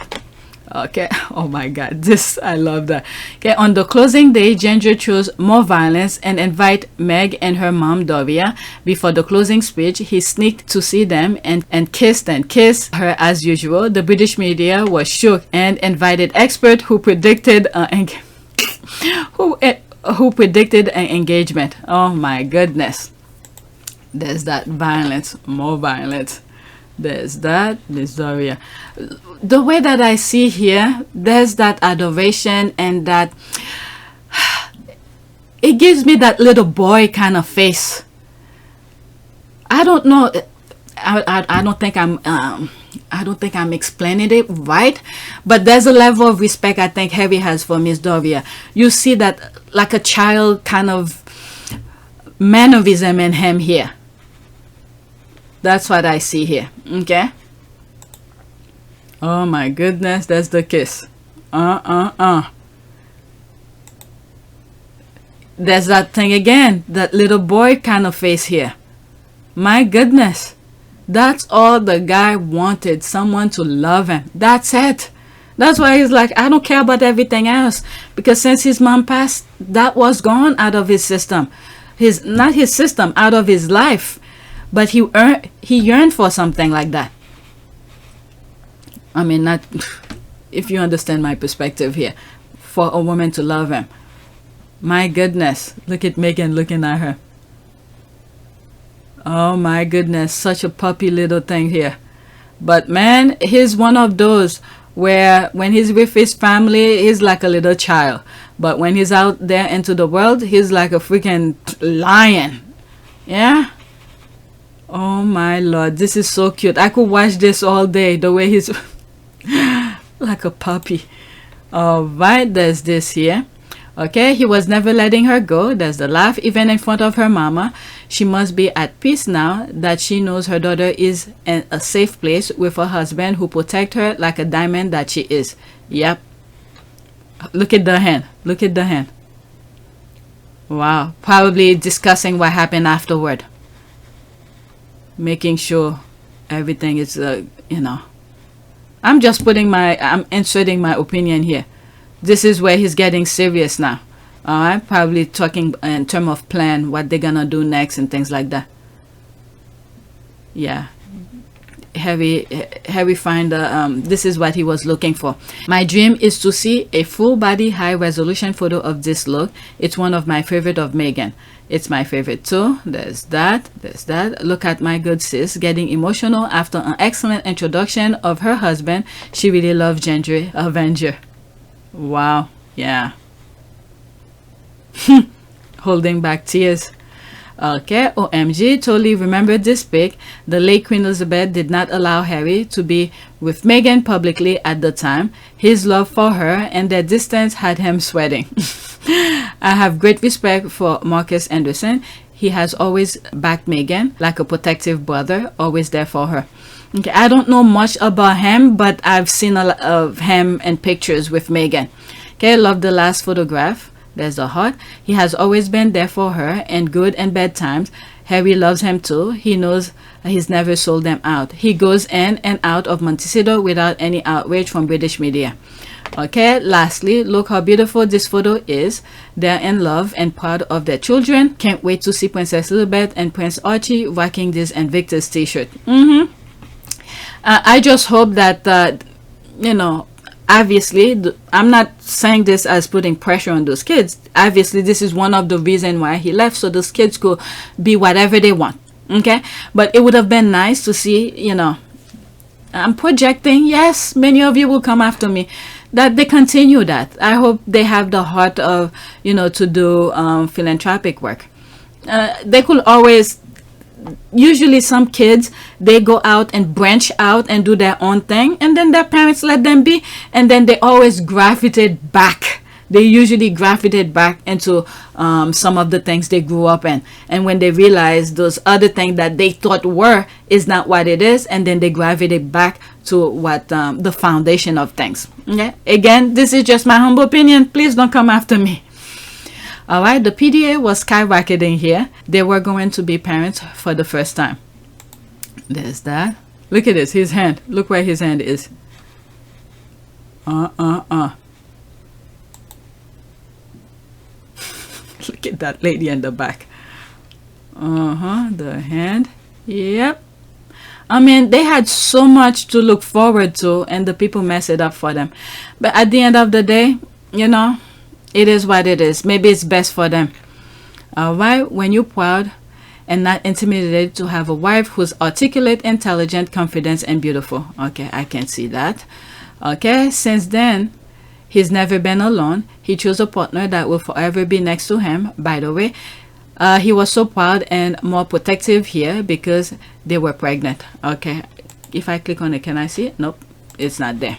Okay, oh my god, this, I love that. Okay, on the closing day, Ginger chose more violence and invite Meg and her mom Doria. Before the closing speech, he sneaked to see them and kissed her as usual. The British media was shook and invited expert who predicted who predicted an engagement. Oh my goodness, there's that violence, more violence. There's that, there's Doria. The way that I see here, there's that adoration and that it gives me that little boy kind of face. I don't know. I don't think I'm explaining it right, but there's a level of respect I think Harry has for Miss Doria. You see that like a child kind of mannerism in him here. That's what I see here. Okay. Oh my goodness, that's the kiss. There's that thing again, that little boy kind of face here. My goodness. That's all the guy wanted, someone to love him. That's it. That's why he's like, I don't care about everything else. Because since his mom passed, that was gone out of his system. Not his system, out of his life. But he yearned for something like that. I mean, not if you understand my perspective here, for a woman to love him. My goodness, look at Meghan looking at her. Oh my goodness, such a puppy little thing here. But man, he's one of those where when he's with his family, he's like a little child. But when he's out there into the world, he's like a freaking lion. Yeah? Oh my lord, this is so cute. I could watch this all day, the way he's like a puppy. Alright, there's this here. Okay, he was never letting her go. There's the laugh, even in front of her mama. She must be at peace now that she knows her daughter is in a safe place with her husband who protect her like a diamond that she is. Yep. Look at the hand. Look at the hand. Wow. Probably discussing what happened afterward. Making sure everything is, I'm inserting my opinion here. This is where he's getting serious now. Alright, probably talking in terms of plan, what they're gonna do next and things like that. Yeah. Harry find this is what he was looking for. My dream is to see a full body high resolution photo of this look. It's one of my favorite of Meghan. It's my favorite too. There's that. Look at my good sis getting emotional after an excellent introduction of her husband. She really loves Gendry Avenger. Wow. Yeah. Holding back tears. Okay, OMG, totally remember this pic. The late Queen Elizabeth did not allow Harry to be with Meghan publicly at the time. His love for her and their distance had him sweating. I have great respect for Marcus Anderson. He has always backed Meghan like a protective brother, always there for her. Okay, I don't know much about him, but I've seen a lot of him in pictures with Meghan. Okay, love the last photograph. There's the heart. He has always been there for her in good and bad times. Harry loves him too. He knows he's never sold them out. He goes in and out of Montecito without any outrage from British media. Okay, lastly, look how beautiful this photo is. They're in love and proud of their children. Can't wait to see Princess Lilibet and Prince Archie rocking this Invictus t-shirt. I just hope that, you know, obviously, I'm not saying this as putting pressure on those kids. Obviously, this is one of the reasons why he left, so those kids could be whatever they want. Okay, but it would have been nice to see, you know, I'm projecting. Yes, many of you will come after me, that they continue that. I hope they have the heart of, you know, to do philanthropic work. They could always, usually some kids, they go out and branch out and do their own thing, and then their parents let them be, and then they always gravitate back. They usually gravitate back into some of the things they grew up in, and when they realize those other things that they thought were is not what it is, and then they gravitate back to what the foundation of things. Okay, again, this is just my humble opinion. Please don't come after me. Alright, the PDA was skyrocketing here. They were going to be parents for the first time. There's that. Look at this, his hand. Look where his hand is. Look at that lady in the back. The hand. Yep. I mean, they had so much to look forward to, and the people mess it up for them. But at the end of the day, you know, it is what it is. Maybe it's best for them. Alright, when you're proud and not intimidated to have a wife who's articulate, intelligent, confident, and beautiful. Okay, I can see that. Okay, since then, he's never been alone. He chose a partner that will forever be next to him. By the way, he was so proud and more protective here because they were pregnant. Okay, if I click on it, can I see it? Nope, it's not there.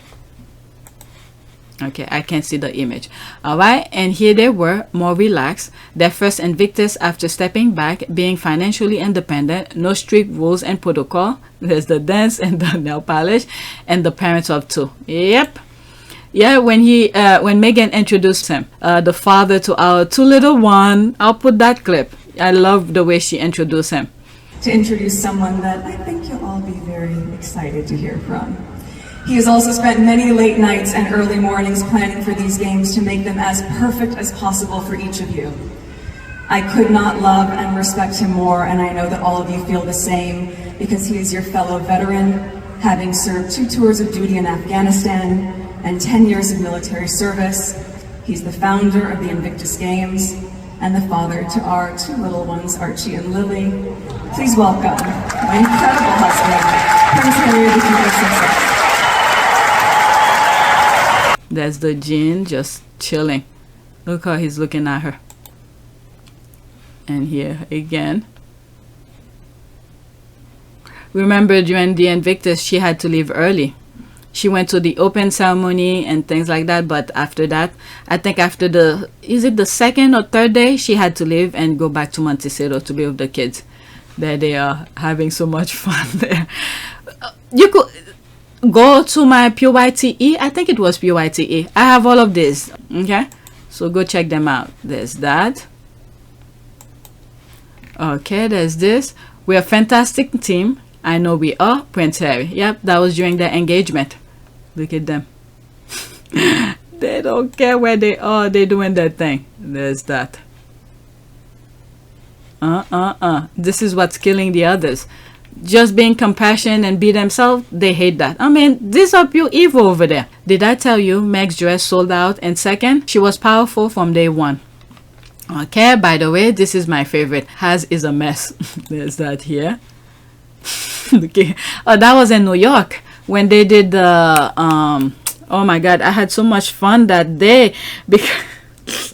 Okay, I can't see the image. Alright, and here they were, more relaxed. Their first Invictus after stepping back, being financially independent, no strict rules and protocol. There's the dance and the nail polish, and the parents of two. Yep. Yeah, when Meghan introduced him, the father to our two little one. I'll put that clip. I love the way she introduced him. To introduce someone that I think you'll all be very excited to hear from. He has also spent many late nights and early mornings planning for these games to make them as perfect as possible for each of you. I could not love and respect him more, and I know that all of you feel the same, because he is your fellow veteran, having served 2 tours of duty in Afghanistan and 10 years of military service. He's the founder of the Invictus Games and the father to our 2 little ones, Archie and Lili. Please welcome my incredible husband, Prince Harry of the Duke of Sussex. There's the Jean just chilling. Look how he's looking at her. And here again. Remember, during the Invictus, she had to leave early. She went to the open ceremony and things like that, but after that, I think after the, is it the 2nd or 3rd day, she had to leave and go back to Montecito to be with the kids. There they are, having so much fun there. You could go to my PYTE. I think it was PYTE. I have all of this. Okay, so go check them out. There's that. Okay, there's this. We're a fantastic team. I know we are. Prince Harry. Yep, that was during the engagement. Look at them. They don't care where they are. They're doing their thing. There's that. This is what's killing the others. Just being compassionate and be themselves, they hate that. I mean, this are pure evil over there. Did I tell you Meg's dress sold out in second? She was powerful from day one. Okay, by the way, this is my favorite. Hers is a mess. There's that here. Okay. Oh, that was in New York when they did the oh my god, I had so much fun that day because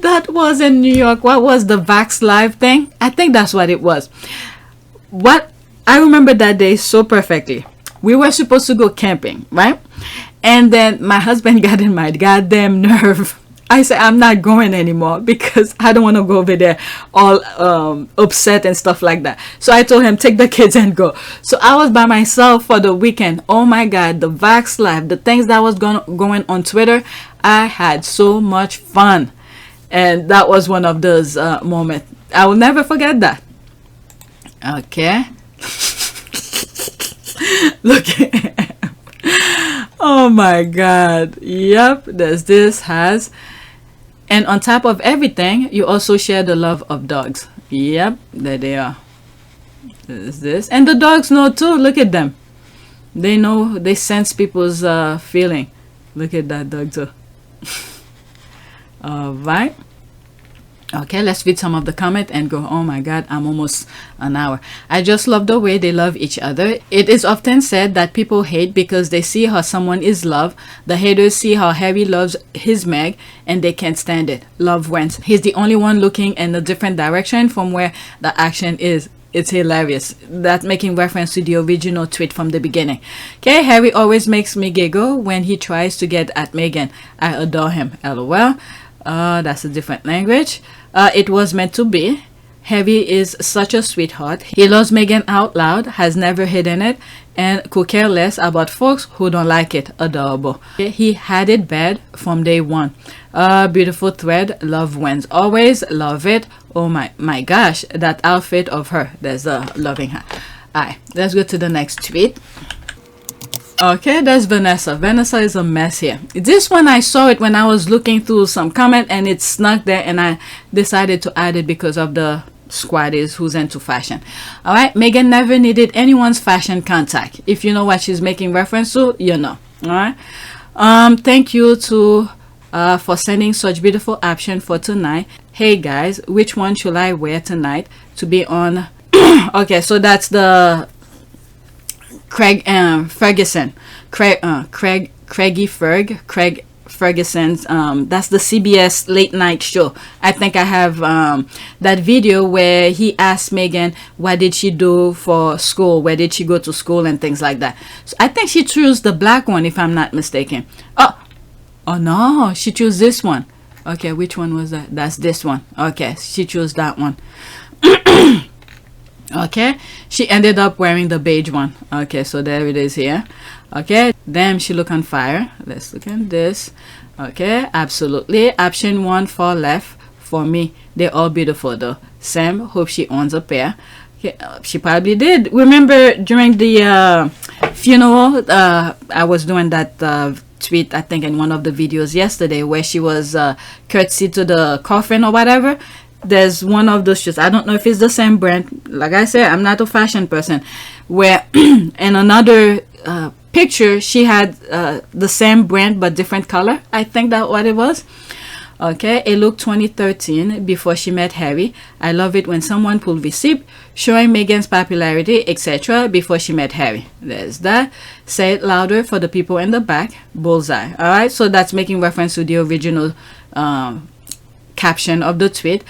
that was in New York. What was the Vax Live thing? I think that's what it was. What I remember that day so perfectly. We were supposed to go camping, right? And then my husband got in my goddamn nerve. I said, I'm not going anymore because I don't want to go over there all upset and stuff like that. So I told him, take the kids and go. So I was by myself for the weekend. Oh my God, the Vax Live, the things that was going on Twitter, I had so much fun. And that was one of those moments. I will never forget that. Okay. Look at him. Oh my God. Yep, there's this, has. And on top of everything, you also share the love of dogs. Yep, there they are. There's this. And the dogs know too. Look at them. They know, they sense people's feeling. Look at that dog too. All right. Okay, let's read some of the comment and go. Oh my God, I'm almost an hour. I just love the way they love each other. It is often said that people hate because they see how someone is loved. The haters see how Harry loves his Meg and they can't stand it. Love wins. He's the only one looking in a different direction from where the action is. It's hilarious. That's making reference to the original tweet from the beginning. Okay, Harry always makes me giggle when he tries to get at Meghan. I adore him. LOL. That's a different language. It was meant to be. Harry is such a sweetheart. He loves Meghan out loud, has never hidden it, and could care less about folks who don't like it. Adorable. He had it bad from day one. Beautiful thread. Love wins. Always love it. Oh my gosh, that outfit of her. There's loving her. Alright, let's go to the next tweet. Okay, there's Vanessa. Vanessa is a mess here. This one, I saw it when I was looking through some comment and it snuck there and I decided to add it because of the squaddies who's into fashion. All right, Meghan never needed anyone's fashion contact. If you know what she's making reference to, you know. All right. Thank you to for sending such beautiful option for tonight. Hey guys, which one should I wear tonight to be on? Okay, so that's the Craig Ferguson, Craig Ferguson's that's the CBS late night show. I think I have that video where he asked Meghan what did she do for school, where did she go to school and things like that. So I think she chose the black one if I'm not mistaken. Oh no, she chose this one. Okay, which one was that? That's this one. Okay, she chose that one. Okay, she ended up wearing the beige one. Okay, so there it is here. Okay, damn, she look on fire. Let's look at this. Okay, absolutely. Option 1 far left for me. They're all beautiful though. Sam, hope she owns a pair. Okay, she probably did. Remember during the funeral, I was doing that tweet, I think in one of the videos yesterday, where she was curtsy to the coffin or whatever. There's one of those shoes, I don't know if it's the same brand, like I said, I'm not a fashion person, where in another picture she had the same brand but different color. I think that's what it was. Okay, it looked 2013 before she met Harry. I love it when someone pull receipt showing Meghan's popularity, etc. before she met Harry. There's that. Say it louder for the people in the back. Bullseye. All right, so that's making reference to the original caption of the tweet.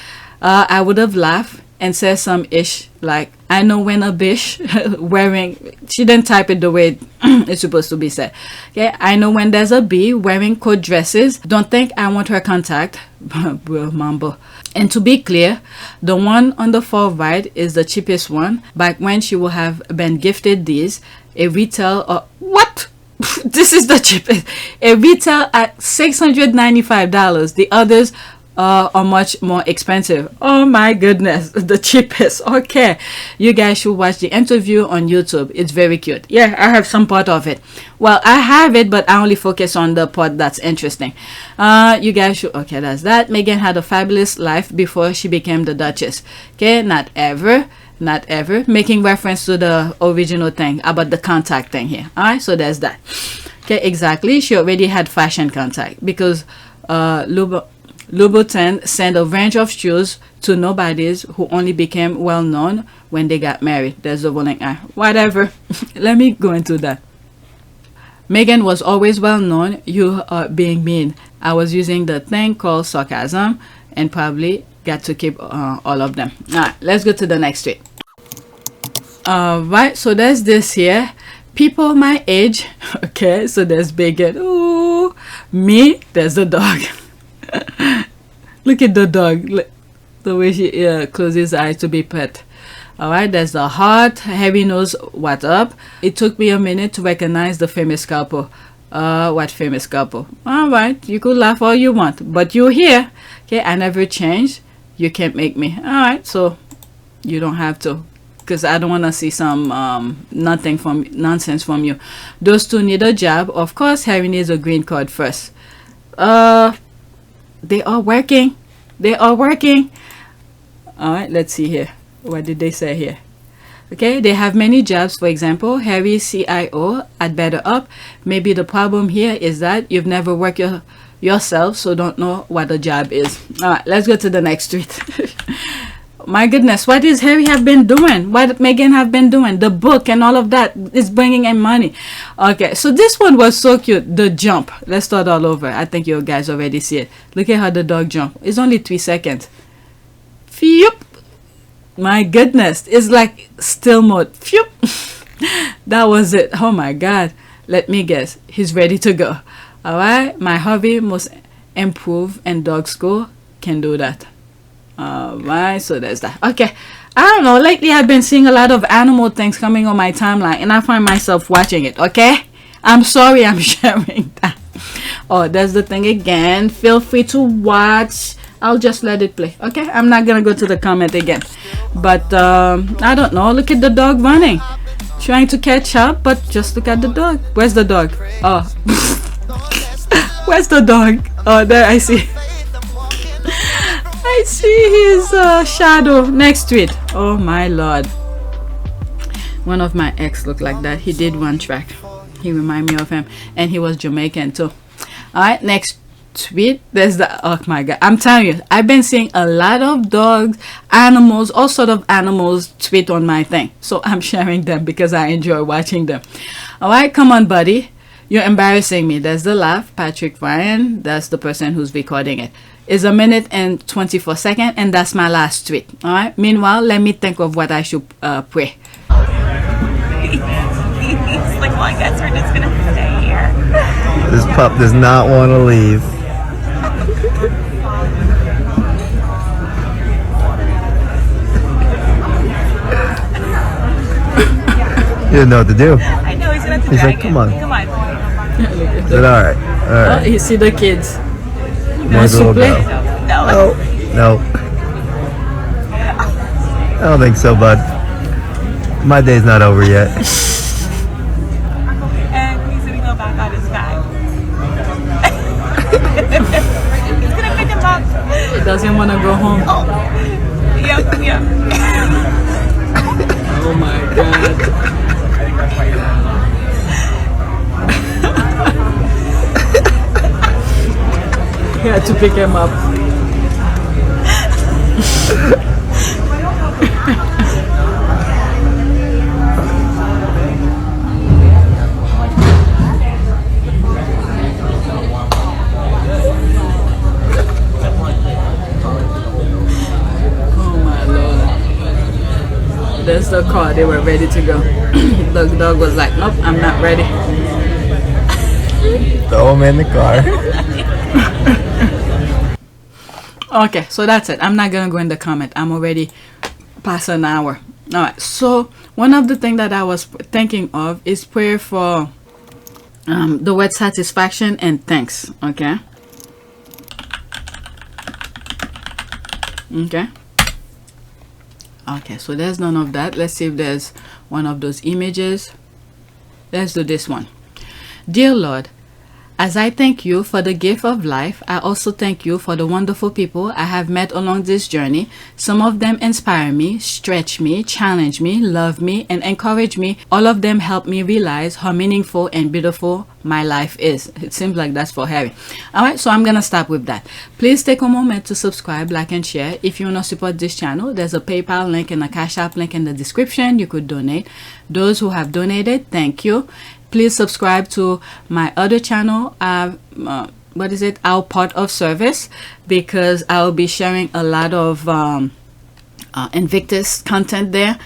I would have laughed and said some ish like, I know when a bish wearing, she didn't type it the way it's supposed to be said. Okay, I know when there's a bee wearing coat dresses. Don't think I want her contact. Bro, mambo. And to be clear, the one on the far right is the cheapest one. Back when she would have been gifted these, a retail what? This is the cheapest. A retail at $695. The others or much more expensive? Oh my goodness, the cheapest. Okay, you guys should watch the interview on YouTube. It's very cute. Yeah, I have some part of it. Well, I have it, but I only focus on the part that's interesting. You guys should. Okay, that's that. Meghan had a fabulous life before she became the Duchess. Okay, not ever, making reference to the original thing about the contact thing here. All right, so there's that. Okay, exactly. She already had fashion contact because Louboutin sent a range of shoes to nobodies who only became well known when they got married. There's the rolling eye. Whatever. Let me go into that. Meghan was always well known. You are being mean. I was using the thing called sarcasm and probably got to keep all of them. Alright, let's go to the next tweet. Right, so there's this here. People my age. Okay, so there's Meghan. Ooh, me. There's the dog. Look at the dog. Look, the way she closes his eyes to be pet. Alright, there's the heart. Harry knows what up. It took me a minute to recognize the famous couple. What famous couple? Alright, you could laugh all you want, but you're here. Okay, I never changed. You can't make me. Alright, so you don't have to, because I don't want to see some nonsense from you. Those two need a job. Of course, Harry needs a green card first. They are working. All right, let's see here. What did they say here? Okay, they have many jobs. For example, Harry CIO at Better Up. Maybe the problem here is that you've never worked yourself, so don't know what a job is. All right, let's go to the next tweet. My goodness, what is Harry have been doing? What Meghan have been doing? The book and all of that is bringing in money. Okay, so this one was so cute. The jump. Let's start all over. I think you guys already see it. Look at how the dog jump. It's only 3 seconds. Phew. My goodness, it's like still mode. Phew. That was it. Oh my God. Let me guess. He's ready to go. All right. My hobby must improve, and dog school can do that. Alright, so there's that. Okay, I don't know, lately I've been seeing a lot of animal things coming on my timeline, and I find myself watching it. Okay, I'm sorry I'm sharing that. Oh, there's the thing again. Feel free to watch. I'll just let it play. Okay, I'm not gonna go to the comment again. But I don't know, look at the dog running, trying to catch up, but just look at the dog. Where's the dog? Oh. Where's the dog? Oh, there, I see. I see his shadow. Next tweet. Oh my lord. One of my ex looked like that. He did one track. He reminded me of him, and he was Jamaican too. Alright, next tweet. There's the, oh my god, I'm telling you, I've been seeing a lot of dogs, animals, all sort of animals tweet on my thing, so I'm sharing them because I enjoy watching them. Alright, come on buddy, you're embarrassing me. There's the laugh. Patrick Ryan, that's the person who's recording it. It's 1 minute and 24 seconds, and that's my last tweet. All right, meanwhile, let me think of what I should pray. He's like, well, I guess we're just gonna stay here. This pup does not want to leave. He didn't know what to do. I know, he's gonna have to He's drag like, come on. Come on. Is it all right? All right. Oh, you see the kids. Wants to play? No. No. I don't think so, bud. My day's not over yet. And he's gonna go back on his back. He's gonna pick him up. He doesn't want to go home. Oh. Yep. Oh my god. He had to pick him up. There's the car. They were ready to go. The dog was like, nope, I'm not ready. Throw him in the car. Okay, so that's it. I'm not gonna go in the comment. I'm already past an hour. All right, so one of the things that I was thinking of is prayer for the word satisfaction and thanks. Okay, Okay. Okay, so there's none of that. Let's see if there's one of those images. Let's do this one. Dear Lord, as I thank you for the gift of life, I also thank you for the wonderful people I have met along this journey. Some of them inspire me, stretch me, challenge me, love me, and encourage me. All of them help me realize how meaningful and beautiful my life is. It seems like that's for Harry. Alright, so I'm gonna stop with that. Please take a moment to subscribe, like, and share. If you want to support this channel, there's a PayPal link and a Cash App link in the description. You could donate. Those who have donated, thank you. Please subscribe to my other channel, what is it, Our Part of Service, because I'll be sharing a lot of Invictus content there,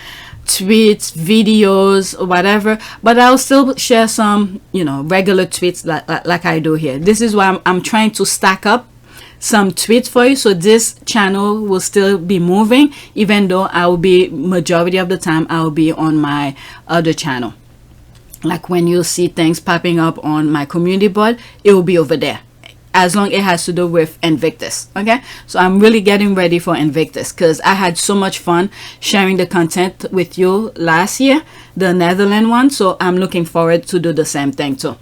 tweets, videos, whatever, but I'll still share some, you know, regular tweets like I do here. This is why I'm trying to stack up some tweets for you, so this channel will still be moving, even though I will be, majority of the time, I'll be on my other channel. Like when you see things popping up on my community board, it will be over there, as long as it has to do with Invictus. Okay, so I'm really getting ready for Invictus because I had so much fun sharing the content with you last year, the Netherlands one, so I'm looking forward to do the same thing too.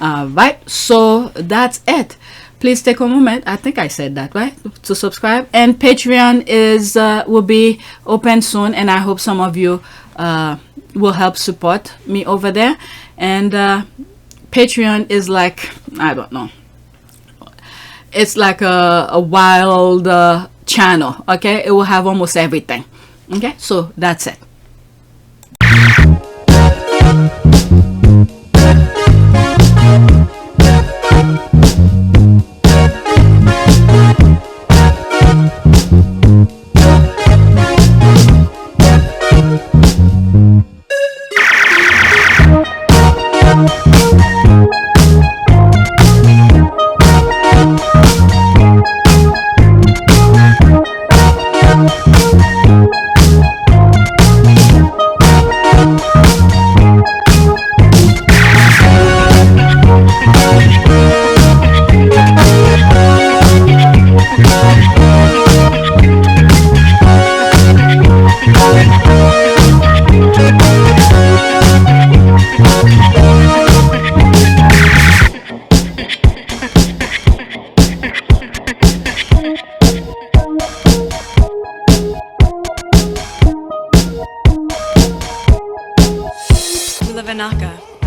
Right, so that's it. Please take a moment, I think I said that, right, to subscribe. And Patreon is will be open soon, and I hope some of you will help support me over there. And Patreon is like, I don't know, it's like a wild channel. Okay, it will have almost everything. Okay, so that's it.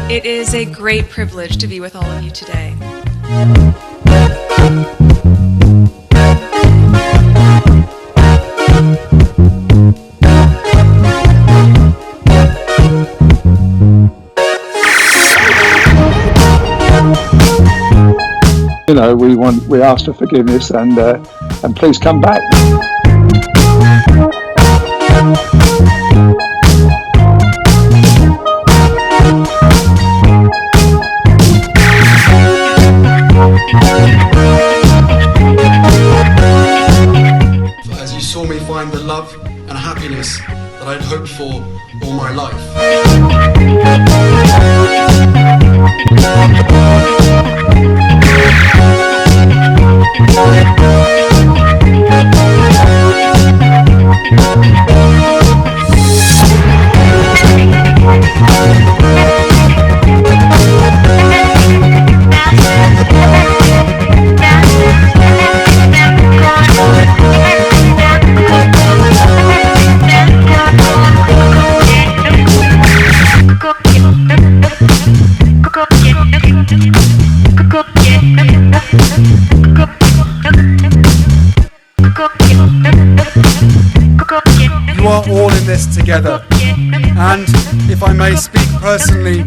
It is a great privilege to be with all of you today. You know, we ask for forgiveness and please come back. As you saw me find the love and happiness that I'd hoped for all my life. You are all in this together, and if I may speak personally,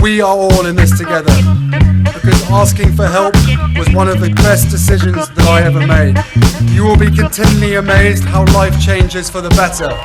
we are all in this together, because asking for help was one of the best decisions that I ever made. You will be continually amazed how life changes for the better.